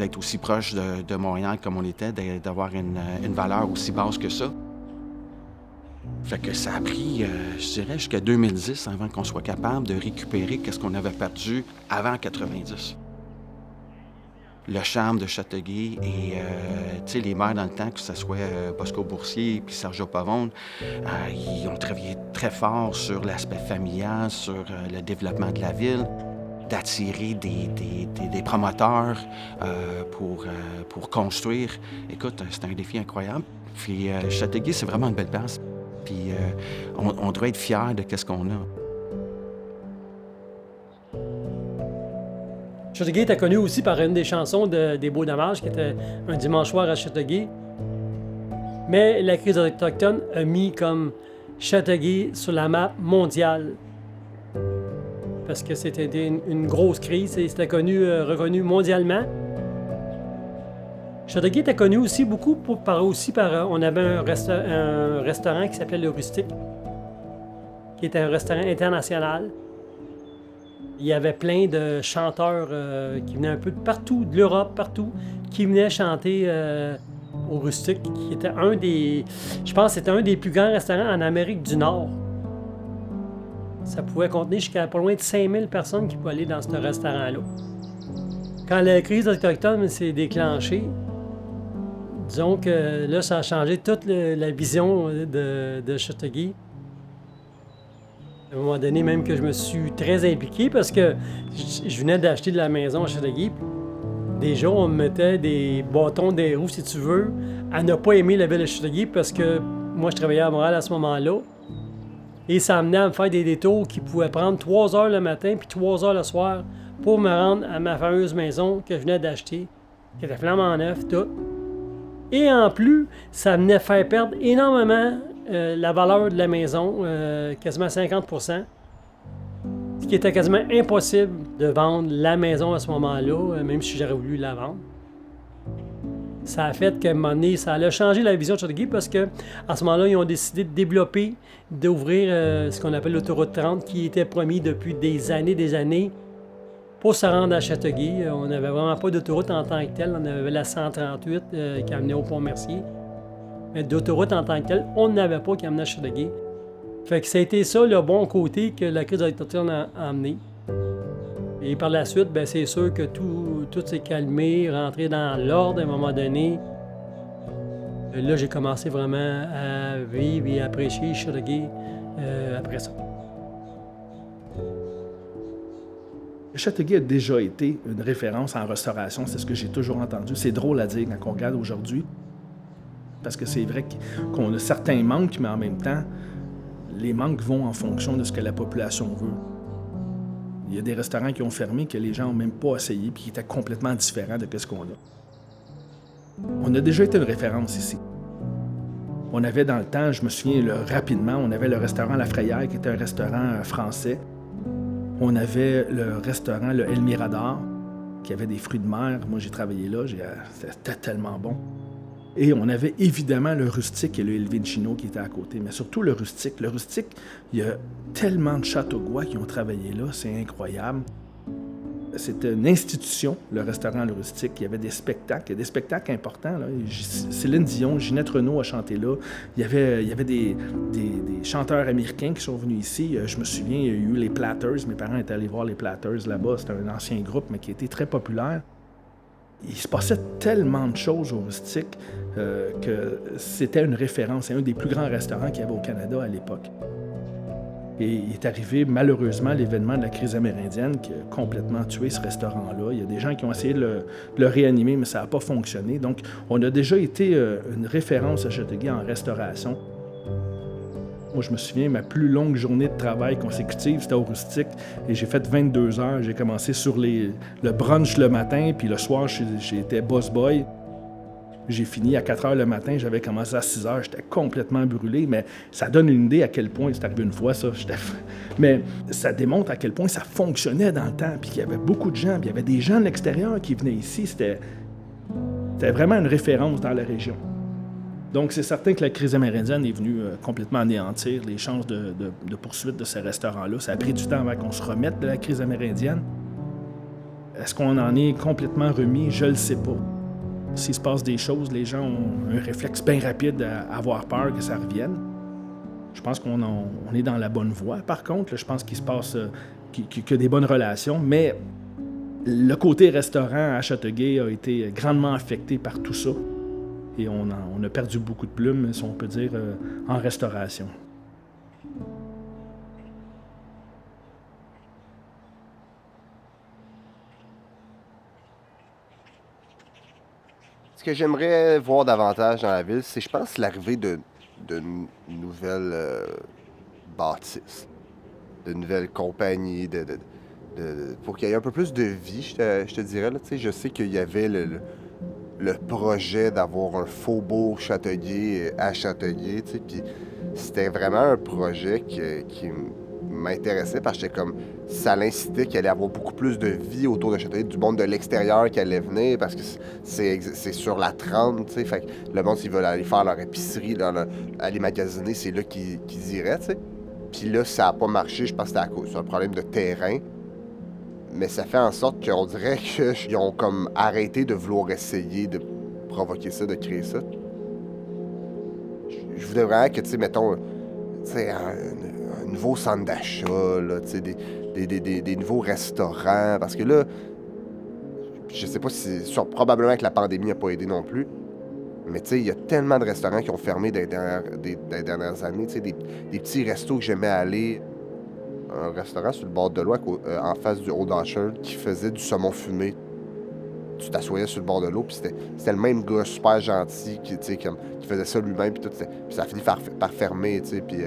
d'être aussi proche de Montréal comme on était, d'avoir une valeur aussi basse que ça. Fait que ça a pris, je dirais, jusqu'à 2010 avant qu'on soit capable de récupérer ce qu'on avait perdu avant 90. Le charme de Châteauguay et tu sais, les maires dans le temps, que ce soit Bosco Boursier puis Sergio Pavone, ils ont travaillé très fort sur l'aspect familial, sur le développement de la ville, d'attirer des promoteurs pour construire. Écoute, c'est un défi incroyable. Puis Châteauguay, c'est vraiment une belle place. Puis on doit être fiers de ce qu'on a. Châteauguay était connu aussi par une des chansons des Beaux Dommages, qui était un dimanche soir à Châteauguay. Mais la crise autochtone a mis comme Châteauguay sur la map mondiale. Parce que c'était une grosse crise et c'était reconnu mondialement. Châteauguay était connu aussi beaucoup par on avait un restaurant qui s'appelait Le Rustique, qui était un restaurant international. Il y avait plein de chanteurs qui venaient un peu de partout, de l'Europe, partout, qui venaient chanter au Rustique, qui était je pense que c'était un des plus grands restaurants en Amérique du Nord. Ça pouvait contenir jusqu'à pas loin de 5000 personnes qui pouvaient aller dans ce restaurant-là. Quand la crise autochtone s'est déclenchée, disons que là, ça a changé toute la vision de Châteauguay. À un moment donné, même que je me suis très impliqué parce que je venais d'acheter de la maison à Châteauguay. Déjà, on me mettait des bâtons des roues, si tu veux, à ne pas aimer la ville de Châteauguay parce que moi, je travaillais à Montréal à ce moment-là. Et ça amenait à me faire des détours qui pouvaient prendre 3 heures le matin puis 3 heures le soir pour me rendre à ma fameuse maison que je venais d'acheter, qui était flambant neuf, tout. Et en plus, ça venait faire perdre énormément la valeur de la maison, quasiment 50%. Ce qui était quasiment impossible de vendre la maison à ce moment-là, même si j'aurais voulu la vendre. Ça a fait qu'à un moment donné, ça a changé la vision de Châteauguay parce qu'à ce moment-là, ils ont décidé de développer, d'ouvrir ce qu'on appelle l'autoroute 30, qui était promis depuis des années, pour se rendre à Châteauguay. On n'avait vraiment pas d'autoroute en tant que telle. On avait la 138 qui amenait au Pont-Mercier. Mais d'autoroute en tant que telle, on n'avait pas qui amenait à Châteauguay. Fait que ça a été ça le bon côté que la crise autochtone a amené. Et par la suite, ben, c'est sûr que tout s'est calmé, rentré dans l'ordre à un moment donné. Là, j'ai commencé vraiment à vivre et à apprécier Châteauguay après ça. Châteauguay a déjà été une référence en restauration, c'est ce que j'ai toujours entendu. C'est drôle à dire quand on regarde aujourd'hui, parce que c'est vrai qu'on a certains manques, mais en même temps, les manques vont en fonction de ce que la population veut. Il y a des restaurants qui ont fermé que les gens n'ont même pas essayé puis qui étaient complètement différents de ce qu'on a. On a déjà été une référence ici. On avait dans le temps, je me souviens rapidement, on avait le restaurant La Frayère qui était un restaurant français. On avait le restaurant le El Mirador qui avait des fruits de mer. Moi, j'ai travaillé là, c'était tellement bon. Et on avait évidemment le Rustique et le Il Vicino qui étaient à côté, mais surtout le Rustique. Le Rustique, il y a tellement de Châteauguay qui ont travaillé là, c'est incroyable. C'était une institution, le restaurant Le Rustique. Il y avait des spectacles importants. Là. Céline Dion, Ginette Renault a chanté là. Il y avait des chanteurs américains qui sont venus ici. Je me souviens, il y a eu les Platters. Mes parents étaient allés voir les Platters là-bas. C'était un ancien groupe, mais qui était très populaire. Il se passait tellement de choses au Rustique que c'était une référence. C'est un des plus grands restaurants qu'il y avait au Canada à l'époque. Et il est arrivé, malheureusement, l'événement de la crise amérindienne qui a complètement tué ce restaurant-là. Il y a des gens qui ont essayé de le réanimer, mais ça n'a pas fonctionné. Donc, on a déjà été une référence à Châteauguay en restauration. Moi, je me souviens, ma plus longue journée de travail consécutive, c'était au Rustique. Et j'ai fait 22 heures. J'ai commencé sur le brunch le matin, puis le soir, j'étais boss boy. J'ai fini à 4 heures le matin, j'avais commencé à 6 heures, j'étais complètement brûlé, mais ça donne une idée à quel point, c'est arrivé une fois ça, mais ça démontre à quel point ça fonctionnait dans le temps, puis qu'il y avait beaucoup de gens, puis il y avait des gens de l'extérieur qui venaient ici, c'était vraiment une référence dans la région. Donc c'est certain que la crise amérindienne est venue complètement anéantir les chances de poursuite de ces restaurants-là. Ça a pris du temps avant qu'on se remette de la crise amérindienne. Est-ce qu'on en est complètement remis? Je le sais pas. S'il se passe des choses, les gens ont un réflexe bien rapide à avoir peur que ça revienne. Je pense qu'on est dans la bonne voie, par contre. Là, je pense qu'il se passe qu'il y a des bonnes relations, mais le côté restaurant à Châteauguay a été grandement affecté par tout ça. Et on a perdu beaucoup de plumes, si on peut dire, en restauration. Ce que j'aimerais voir davantage dans la ville, c'est, je pense, l'arrivée de nouvelles bâtisses, de nouvelles compagnies, pour qu'il y ait un peu plus de vie, je te dirais. Là, je sais qu'il y avait le projet d'avoir un faubourg Châteauguay à Châteauguay, puis c'était vraiment un projet qui m'intéressait parce que j'étais comme, ça l'incitait qu'il allait avoir beaucoup plus de vie autour de Châteauguay, du monde de l'extérieur qui allait venir parce que c'est sur la 30, tu sais, fait que le monde, s'ils veulent aller faire leur épicerie, aller magasiner, c'est là qu'ils iraient, tu sais. Puis là, ça n'a pas marché, je pense que c'était à cause d'un problème de terrain. Mais ça fait en sorte qu'on dirait qu'ils ont comme arrêté de vouloir essayer de provoquer ça, de créer ça. Je voudrais vraiment que, tu sais, mettons, tu sais, un nouveau centre d'achat, là, tu sais, des nouveaux restaurants. Parce que là, je sais pas si... probablement que la pandémie n'a pas aidé non plus. Mais tu sais, il y a tellement de restaurants qui ont fermé des dernières années. Tu sais, des petits restos que j'aimais aller. Un restaurant sur le bord de l'eau, en face du Old Orchard, qui faisait du saumon fumé. Tu t'assoyais sur le bord de l'eau, puis c'était le même gars super gentil qui faisait ça lui-même, puis ça a fini par fermer, tu sais. Puis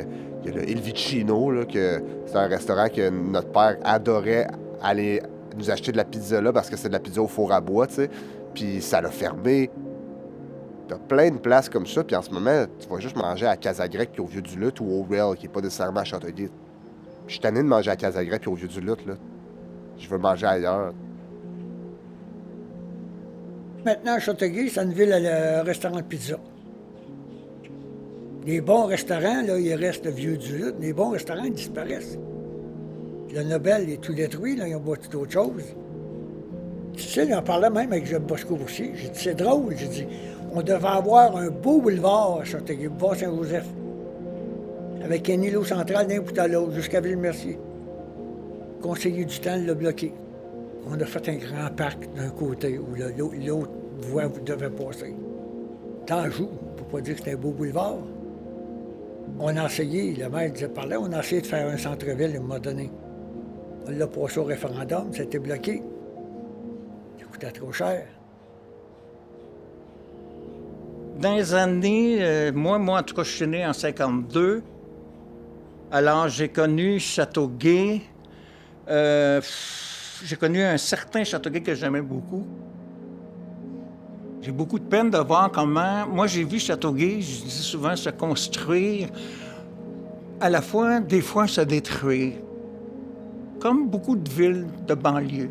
il y a le Il Vicino, là, que c'est un restaurant que notre père adorait aller nous acheter de la pizza là, parce que c'est de la pizza au four à bois, tu sais. Puis ça l'a fermé. T'as plein de places comme ça, puis en ce moment, tu vas juste manger à Casa-Grecque puis au Vieux-du-Luth ou au Rail, qui n'est pas nécessairement à Châteauguay. Je suis tanné de manger à Casa-Grecque puis au Vieux-du-Luth, là. Je veux manger ailleurs. Maintenant, Châteauguay, c'est une ville à restaurant de pizza. Les bons restaurants, là, il reste le Vieux-du-Luth. Les bons restaurants, ils disparaissent. Le Nobel est tout détruit, là, ils ont bâti d'autres choses. Tu sais, j'en parlais même avec Job Bosco aussi. J'ai dit, c'est drôle, j'ai dit, on devait avoir un beau boulevard à Châteauguay, boulevard Saint-Joseph, avec un îlot central d'un bout à l'autre, jusqu'à Ville-Mercier. Le conseiller du temps l'a bloqué. On a fait un grand parc d'un côté où l'autre voie devait passer. T'en joues, on ne peut pas dire que c'était un beau boulevard. On a essayé, le maire disait par là, on a essayé de faire un centre-ville à un moment donné. On l'a passé au référendum, ça a été bloqué. Ça coûtait trop cher. Dans les années, moi, en tout cas, je suis né en 52. Alors, j'ai connu Châteauguay. J'ai connu un certain Châteauguay que j'aimais beaucoup. J'ai beaucoup de peine de voir comment... Moi, j'ai vu Châteauguay, je dis souvent, se construire, à la fois, des fois, se détruire. Comme beaucoup de villes de banlieue.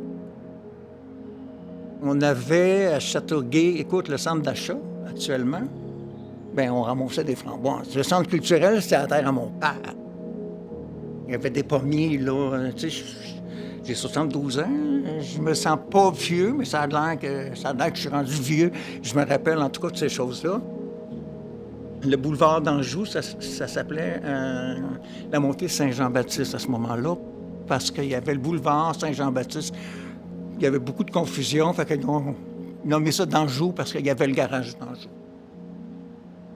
On avait à Châteauguay, écoute, le centre d'achat, actuellement, bien, on ramassait des framboises. Le centre culturel, c'était à la terre à mon père. Il y avait des pommiers, là. Tu sais, j'ai 72 ans. Je me sens pas vieux, mais ça a l'air que je suis rendu vieux. Je me rappelle, en tout cas, de ces choses-là. Le boulevard d'Anjou, ça s'appelait la montée Saint-Jean-Baptiste à ce moment-là, parce qu'il y avait le boulevard Saint-Jean-Baptiste. Il y avait beaucoup de confusion, fait qu'ils ont nommé ça d'Anjou parce qu'il y avait le garage d'Anjou.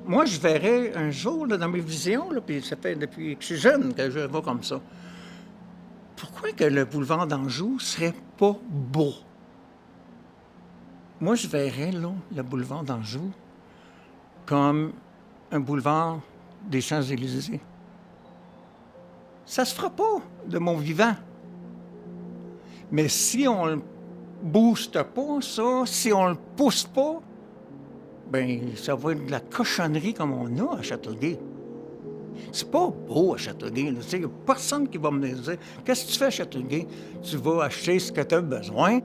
Moi, je verrais un jour, là, dans mes visions, là, puis ça fait depuis que je suis jeune que je le vois comme ça. Pourquoi que le boulevard d'Anjou serait pas beau? Moi, je verrais, là, le boulevard d'Anjou comme un boulevard des Champs-Élysées. Ça se fera pas de mon vivant. Mais si on le booste pas, ça, si on le pousse pas, ben ça va être de la cochonnerie comme on a à Châteauguay. C'est pas beau à Châteauguay. Il n'y a personne qui va me dire « Qu'est-ce que tu fais à Châteauguay? Tu vas acheter ce que tu as besoin. »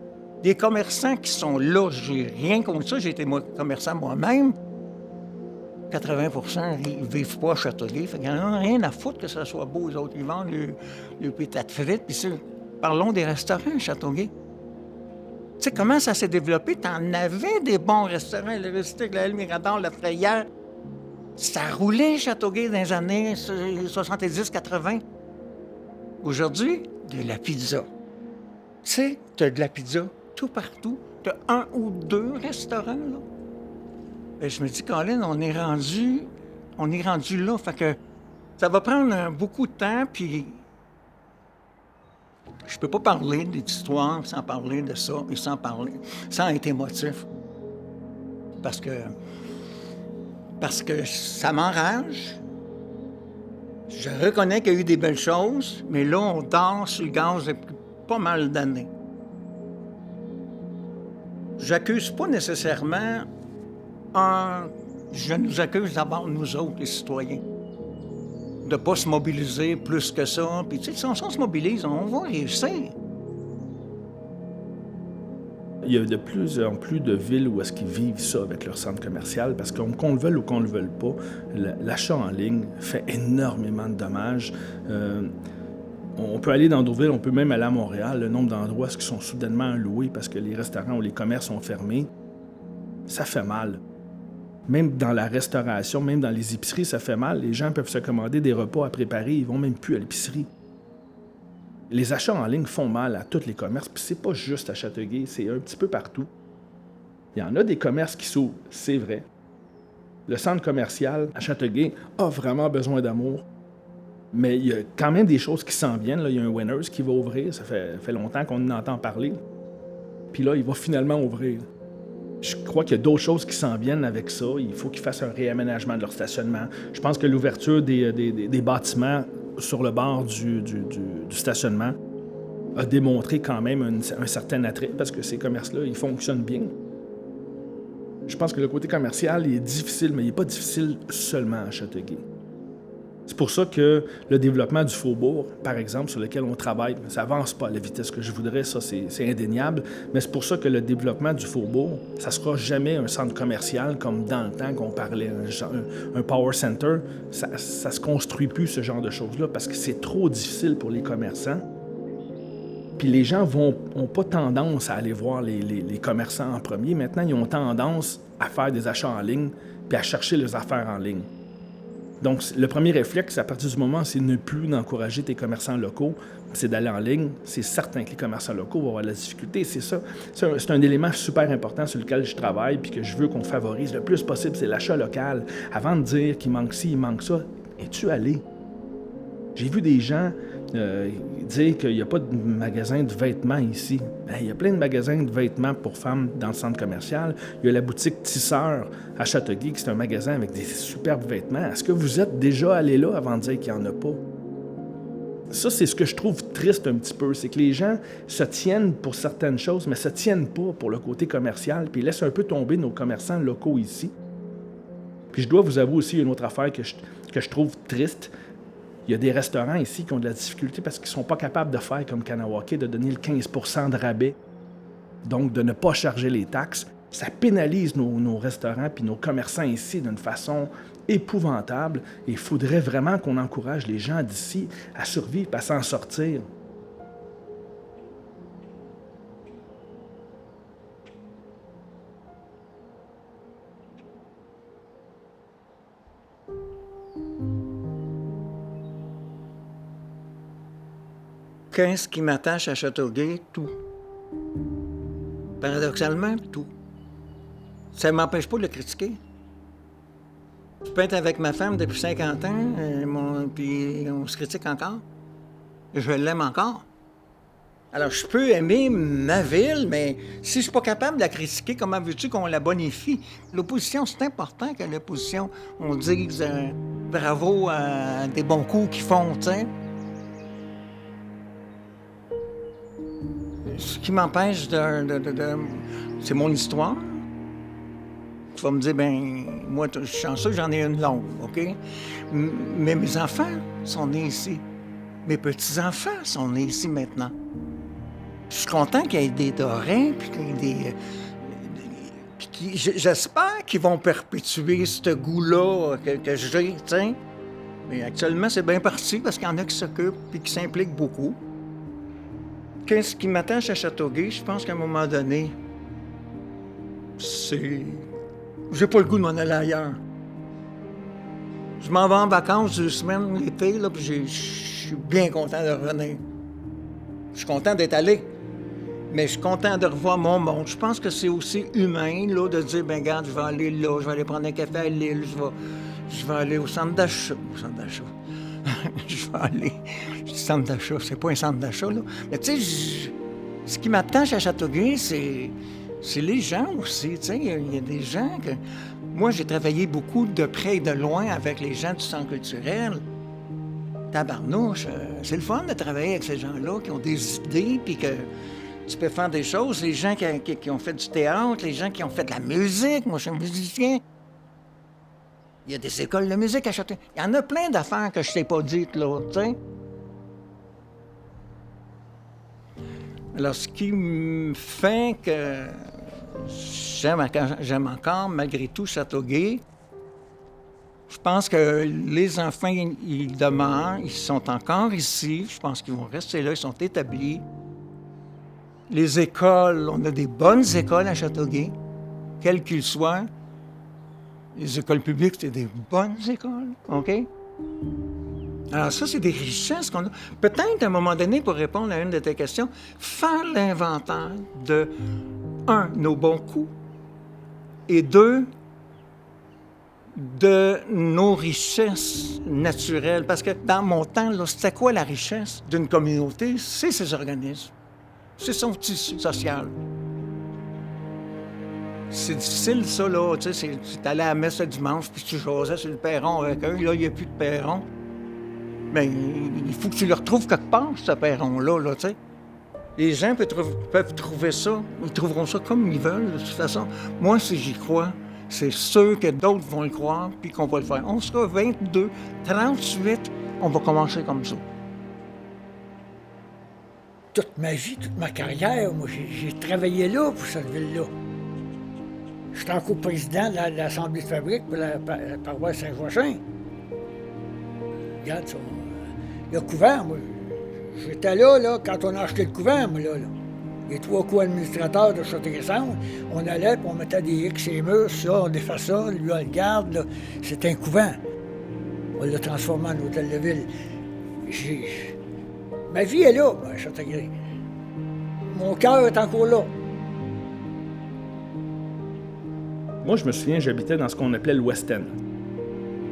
Les commerçants qui sont là, j'ai rien contre ça. J'ai été commerçant moi-même. 80% ils vivent pas à Châteauguay. Fait qu'ils n'en ont rien à foutre que ça soit beau. Les autres, ils vendent le pétate frites. Puis parlons des restaurants à Châteauguay. Tu sais, comment ça s'est développé? T'en avais des bons restaurants, le Rustique, le Mirador, le Frayère. Ça roulait, Châteauguay, dans les années 70-80. Aujourd'hui, de la pizza. Tu sais, t'as de la pizza tout partout. T'as 1 ou 2 restaurants, là. Et je me dis, Colin, on est rendu là. Fait que ça va prendre beaucoup de temps, puis je peux pas parler d'histoire sans parler de ça et sans être émotif. Parce que ça m'enrage. Je reconnais qu'il y a eu des belles choses, mais là, on dort sur le gaz depuis pas mal d'années. J'accuse pas nécessairement je nous accuse d'abord, nous autres, les citoyens, de pas se mobiliser plus que ça. Puis, tu sais, si on se mobilise, on va réussir. Il y a de plus en plus de villes où est-ce qu'ils vivent ça avec leur centre commercial, parce qu'on le veuille ou qu'on le veuille pas, l'achat en ligne fait énormément de dommages. On peut aller dans d'autres villes, on peut même aller à Montréal, le nombre d'endroits qui sont soudainement loués parce que les restaurants ou les commerces sont fermés, ça fait mal. Même dans la restauration, même dans les épiceries, ça fait mal. Les gens peuvent se commander des repas à préparer, ils vont même plus à l'épicerie. Les achats en ligne font mal à tous les commerces, puis c'est pas juste à Châteauguay, c'est un petit peu partout. Il y en a des commerces qui s'ouvrent, c'est vrai. Le centre commercial à Châteauguay a vraiment besoin d'amour, mais il y a quand même des choses qui s'en viennent. Là, il y a un Winners qui va ouvrir, ça fait longtemps qu'on en entend parler. Puis là, il va finalement ouvrir. Je crois qu'il y a d'autres choses qui s'en viennent avec ça. Il faut qu'ils fassent un réaménagement de leur stationnement. Je pense que l'ouverture des bâtiments sur le bord du stationnement a démontré quand même un certain attrait parce que ces commerces-là, ils fonctionnent bien. Je pense que le côté commercial, il est difficile, mais il n'est pas difficile seulement à Châteauguay. C'est pour ça que le développement du Faubourg, par exemple, sur lequel on travaille, ça n'avance pas à la vitesse que je voudrais, ça c'est indéniable, mais c'est pour ça que le développement du Faubourg, ça ne sera jamais un centre commercial comme dans le temps qu'on parlait, un power center. Ça ne se construit plus, ce genre de choses-là, parce que c'est trop difficile pour les commerçants. Puis les gens n'ont pas tendance à aller voir les commerçants en premier. Maintenant, ils ont tendance à faire des achats en ligne puis à chercher les affaires en ligne. Donc, le premier réflexe, à partir du moment, c'est ne plus encourager tes commerçants locaux, c'est d'aller en ligne. C'est certain que les commerçants locaux vont avoir de la difficulté. C'est ça. C'est un élément super important sur lequel je travaille puis que je veux qu'on favorise le plus possible, c'est l'achat local. Avant de dire qu'il manque ci, il manque ça, es-tu allé? J'ai vu des gens dire qu'il n'y a pas de magasin de vêtements ici. Bien, il y a plein de magasins de vêtements pour femmes dans le centre commercial. Il y a la boutique Tisseur à Châteauguay, qui est un magasin avec des superbes vêtements. Est-ce que vous êtes déjà allé là avant de dire qu'il n'y en a pas? Ça, c'est ce que je trouve triste un petit peu, c'est que les gens se tiennent pour certaines choses, mais se tiennent pas pour le côté commercial, puis ils laissent un peu tomber nos commerçants locaux ici. Puis je dois vous avouer aussi une autre affaire que je trouve triste. Il y a des restaurants ici qui ont de la difficulté parce qu'ils ne sont pas capables de faire comme Kanawake, de donner le 15 % de rabais, donc de ne pas charger les taxes. Ça pénalise nos restaurants puis nos commerçants ici d'une façon épouvantable. Et il faudrait vraiment qu'on encourage les gens d'ici à survivre et à s'en sortir. Qu'est-ce qui m'attache à Châteauguay? Tout. Paradoxalement, tout. Ça ne m'empêche pas de le critiquer. Je peux être avec ma femme depuis 50 ans, puis on se critique encore. Je l'aime encore. Alors, je peux aimer ma ville, mais si je suis pas capable de la critiquer, comment veux-tu qu'on la bonifie? L'opposition, c'est important que l'opposition, on dise bravo à des bons coups qu'ils font, tu sais. Ce qui m'empêche c'est mon histoire. Tu vas me dire, ben moi, je suis chanceux, j'en ai une longue, OK? Mais mes enfants sont nés ici. Mes petits-enfants sont nés ici maintenant. Je suis content qu'il y ait des dorés, puis qu'il y ait des... J'espère qu'ils vont perpétuer ce goût-là que j'ai, tu sais. Mais actuellement, c'est bien parti parce qu'il y en a qui s'occupent puis qui s'impliquent beaucoup. Qu'est-ce qui m'attache à Châteauguay? Je pense qu'à un moment donné, c'est... J'ai pas le goût de m'en aller ailleurs. Je m'en vais en vacances 2 semaines l'été, là, puis je suis bien content de revenir. Je suis content d'être allé, mais je suis content de revoir mon monde. Je pense que c'est aussi humain, là, de dire, ben regarde, je vais aller là, je vais aller prendre un café à Lille, je vais aller au centre d'achat. Je vais aller... Je dis centre d'achat, c'est pas un centre d'achat, là. Mais tu sais, ce qui m'attache à Châteauguay, c'est les gens aussi, tu sais. Il y a des gens que... Moi, j'ai travaillé beaucoup de près et de loin avec les gens du centre culturel. Tabarnouche, c'est le fun de travailler avec ces gens-là qui ont des idées, puis que tu peux faire des choses. Les gens qui ont fait du théâtre, les gens qui ont fait de la musique. Moi, je suis musicien. Il y a des écoles de musique à Châteauguay. Il y en a plein d'affaires que je t'ai pas dites, là, tu sais. Alors, ce qui me fait que j'aime encore, malgré tout, Châteauguay, je pense que les enfants, ils demeurent, ils sont encore ici. Je pense qu'ils vont rester là, ils sont établis. Les écoles, on a des bonnes écoles à Châteauguay, quelles qu'ils soient. Les écoles publiques, c'est des bonnes écoles, OK? Alors ça, c'est des richesses qu'on a. Peut-être, à un moment donné, pour répondre à une de tes questions, faire l'inventaire de, 1, nos bons coups, et 2, de nos richesses naturelles. Parce que dans mon temps, là, c'était quoi la richesse d'une communauté? C'est ses organismes. C'est son tissu social. C'est difficile, ça, là. Tu sais, tu allais à la messe le dimanche, puis tu jasais sur le perron avec eux. Là, il n'y a plus de perron. Mais il faut que tu le retrouves quelque part, ce perron-là, là, tu sais. Les gens peuvent trouver ça. Ils trouveront ça comme ils veulent, de toute façon. Moi, si j'y crois, c'est sûr que d'autres vont le croire, puis qu'on va le faire. On sera 22, 38, on va commencer comme ça. Toute ma vie, toute ma carrière, moi, j'ai travaillé là pour cette ville-là. J'étais encore président de l'Assemblée de fabrique pour la paroisse Saint-Joachim. Regarde ça. Le couvent, moi, j'étais là, quand on a acheté le couvent, moi, là. Les 3 co-administrateurs de Châteauguay-Centre, on allait, puis on mettait des X et murs, ça, on défait ça, lui, on le garde, là. C'est un couvent. On l'a transformé en hôtel de ville. Ma vie est là, à Châteauguay. Mon cœur est encore là. Moi, je me souviens, j'habitais dans ce qu'on appelait l'West End.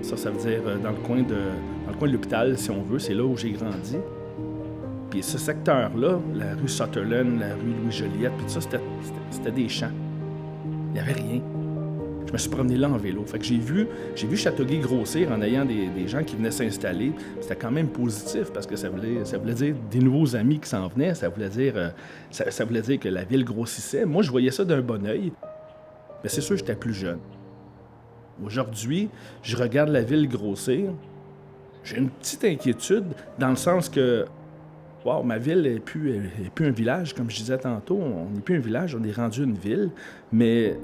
Ça veut dire dans le coin de l'hôpital, si on veut. C'est là où j'ai grandi. Puis ce secteur-là, la rue Sutherland, la rue Louis-Joliette, puis tout ça, c'était des champs. Il n'y avait rien. Je me suis promené là en vélo. Fait que j'ai vu Châteauguay grossir en ayant des gens qui venaient s'installer. C'était quand même positif parce que ça voulait dire des nouveaux amis qui s'en venaient. Ça voulait dire que la ville grossissait. Moi, je voyais ça d'un bon œil. Mais c'est sûr que j'étais plus jeune. Aujourd'hui, je regarde la ville grossir. J'ai une petite inquiétude dans le sens que, wow, ma ville n'est plus un village, comme je disais tantôt. On n'est plus un village, on est rendu une ville. Mais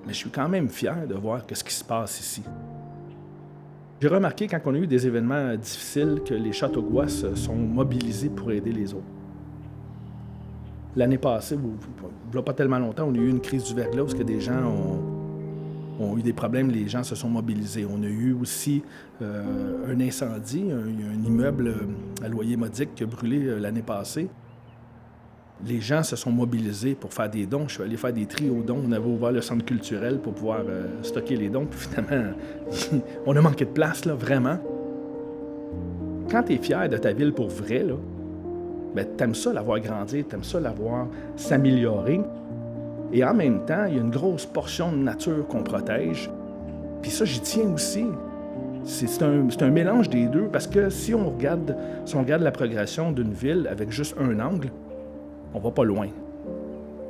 je suis quand même fier de voir ce qui se passe ici. J'ai remarqué, quand on a eu des événements difficiles, que les Châteauguois se sont mobilisés pour aider les autres. L'année passée, il n'y a pas tellement longtemps, on a eu une crise du verglas parce que des gens ont eu des problèmes, les gens se sont mobilisés. On a eu aussi un incendie, un immeuble à loyer modique qui a brûlé l'année passée. Les gens se sont mobilisés pour faire des dons. Je suis allé faire des tris aux dons. On avait ouvert le centre culturel pour pouvoir stocker les dons. Puis finalement, on a manqué de place, là, vraiment. Quand tu es fier de ta ville pour vrai, là, ben, t'aimes ça la voir grandir, t'aimes ça la voir s'améliorer. Et en même temps, il y a une grosse portion de nature qu'on protège. Puis ça, j'y tiens aussi. C'est un mélange des deux, parce que si on regarde la progression d'une ville avec juste un angle, on va pas loin.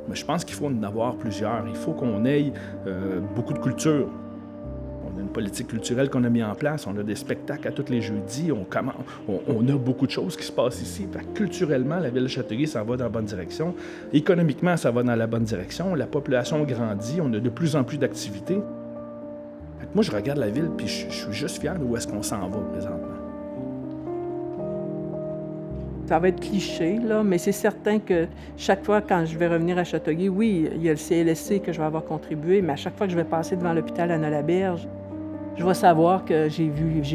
Mais je pense qu'il faut en avoir plusieurs. Il faut qu'on ait beaucoup de culture. On a une politique culturelle qu'on a mis en place. On a des spectacles à tous les jeudis. On a beaucoup de choses qui se passent ici. Fait que culturellement, la ville de Châteauguay, ça va dans la bonne direction. Économiquement, ça va dans la bonne direction. La population grandit. On a de plus en plus d'activités. Fait que moi, je regarde la ville puis je suis juste fier de où est-ce qu'on s'en va présentement. Ça va être cliché, là, mais c'est certain que chaque fois quand je vais revenir à Châteauguay, oui, il y a le CLSC que je vais avoir contribué, mais à chaque fois que je vais passer devant l'hôpital Anna-Laberge, je vais savoir que j'ai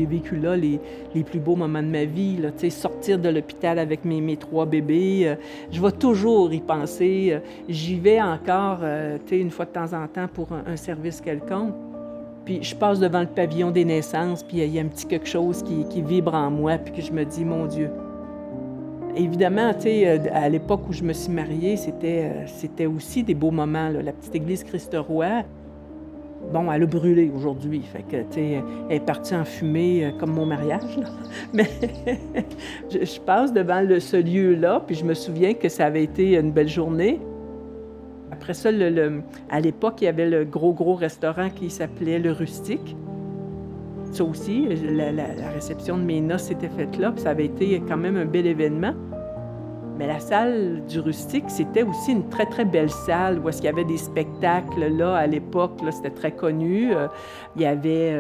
vécu là les plus beaux moments de ma vie, là, tu sais, sortir de l'hôpital avec mes 3 bébés. Je vais toujours y penser. J'y vais encore, tu sais, une fois de temps en temps pour un service quelconque. Puis je passe devant le pavillon des naissances, puis il y a un petit quelque chose qui vibre en moi, puis que je me dis, mon Dieu. Évidemment, tu sais, à l'époque où je me suis mariée, c'était aussi des beaux moments, là. La petite église Christ-Roi, bon, elle a brûlé aujourd'hui, fait que, tu sais, elle est partie en fumée comme mon mariage, là. Mais je passe devant ce lieu-là, puis je me souviens que ça avait été une belle journée. Après ça, à l'époque, il y avait le gros restaurant qui s'appelait Le Rustique. Ça aussi, la réception de mes noces s'était faite là, puis ça avait été quand même un bel événement. Mais la salle du Rustique, c'était aussi une très, très belle salle où est-ce qu'il y avait des spectacles, là, à l'époque, là, c'était très connu. Il y avait...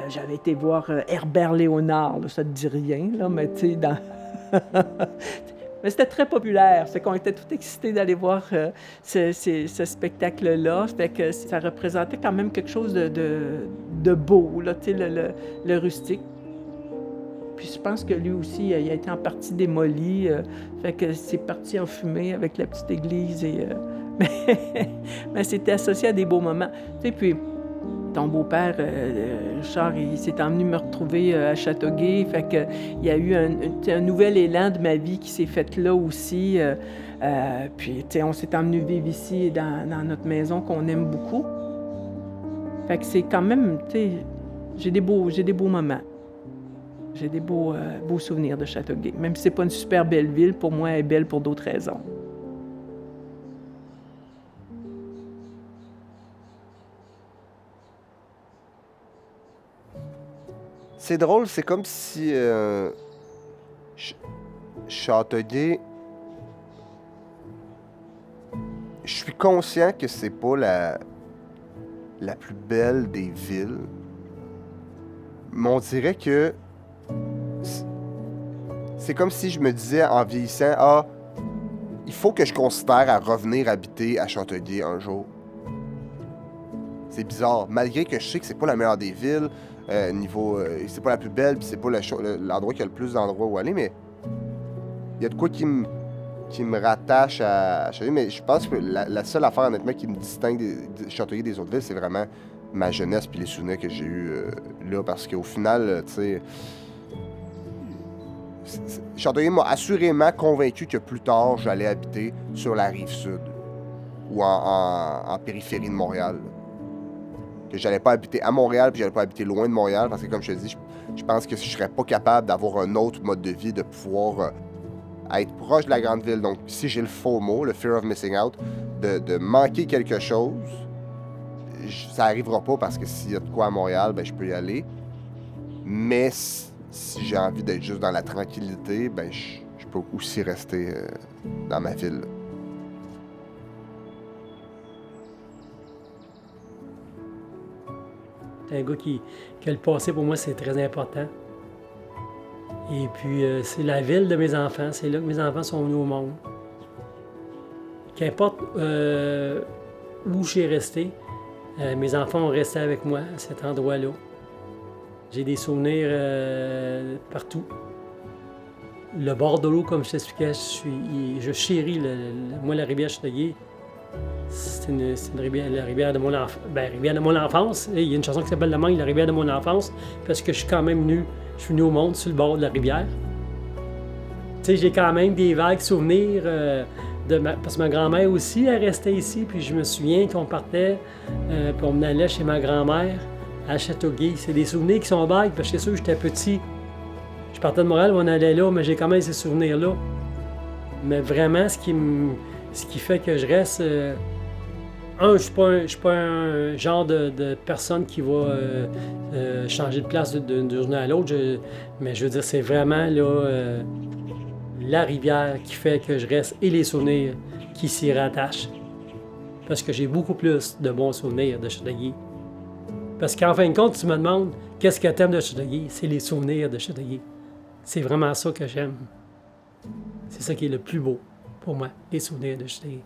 j'avais été voir Herbert Léonard, là, ça ne te dit rien, là, mais tu sais, dans... Mais c'était très populaire, c'est qu'on était tout excités d'aller voir ce spectacle-là. Fait que ça représentait quand même quelque chose de beau, là, tu sais, le Rustique. Puis je pense que lui aussi, il a été en partie démoli. Fait que c'est parti en fumée avec la petite église. Mais c'était associé à des beaux moments. Tu sais, puis ton beau-père, Richard, il s'est emmené me retrouver à Châteauguay. Fait que il y a eu un nouvel élan de ma vie qui s'est fait là aussi. Puis, tu sais, on s'est emmené vivre ici dans notre maison qu'on aime beaucoup. Fait que c'est quand même, tu sais, j'ai des beaux moments. J'ai des beaux souvenirs de Châteauguay. Même si c'est pas une super belle ville, pour moi, elle est belle pour d'autres raisons. C'est drôle, c'est comme si Châteauguay... Je suis conscient que c'est pas la plus belle des villes, mais on dirait que c'est comme si je me disais en vieillissant, il faut que je considère à revenir habiter à Châteauguay un jour. C'est bizarre, malgré que je sais que c'est pas la meilleure des villes, c'est pas la plus belle, puis c'est pas l'endroit qui a le plus d'endroits où aller, mais il y a de quoi qui me rattache à Châteauguay. Mais je pense que la seule affaire, honnêtement, qui me distingue de Châteauguay des autres villes, c'est vraiment ma jeunesse puis les souvenirs que j'ai eus là. Parce qu'au final, tu sais, Châteauguay m'a assurément convaincu que plus tard, j'allais habiter sur la rive sud ou en périphérie de Montréal. Que j'allais pas habiter à Montréal, puis j'allais pas habiter loin de Montréal, parce que comme je te dis, je pense que je serais pas capable d'avoir un autre mode de vie, de pouvoir être proche de la grande ville. Donc, si j'ai le FOMO, le Fear of Missing Out, de manquer quelque chose, ça arrivera pas, parce que s'il y a de quoi à Montréal, ben je peux y aller. Mais si j'ai envie d'être juste dans la tranquillité, ben je peux aussi rester dans ma ville. C'est un gars que le passé, pour moi, c'est très important. Et puis, c'est la ville de mes enfants. C'est là que mes enfants sont venus au monde. Qu'importe où j'ai resté, mes enfants ont resté avec moi à cet endroit-là. J'ai des souvenirs partout. Le bord de l'eau, comme je t'expliquais, je chéris moi, la rivière Châteauguay. C'est une rivière, la rivière de mon enfance. Rivière de mon enfance. Il y a une chanson qui s'appelle La Mangue, la rivière de mon enfance, parce que je suis quand même venu au monde sur le bord de la rivière. Tu sais, j'ai quand même des vagues souvenirs parce que ma grand-mère aussi, elle restait ici, puis je me souviens qu'on partait, puis on allait chez ma grand-mère à Châteauguay. C'est des souvenirs qui sont vagues, parce que c'est sûr que j'étais petit. Je partais de Montréal, on allait là, mais j'ai quand même ces souvenirs-là. Mais vraiment, ce qui fait que je reste... je suis pas un genre de personne qui va changer de place d'une journée à l'autre. Mais je veux dire, c'est vraiment là, la rivière qui fait que je reste et les souvenirs qui s'y rattachent. Parce que j'ai beaucoup plus de bons souvenirs de Châteauguay. Parce qu'en fin de compte, tu me demandes qu'est-ce que t'aimes de Châteauguay? C'est les souvenirs de Châteauguay. C'est vraiment ça que j'aime. C'est ça qui est le plus beau pour moi, les souvenirs de Châteauguay.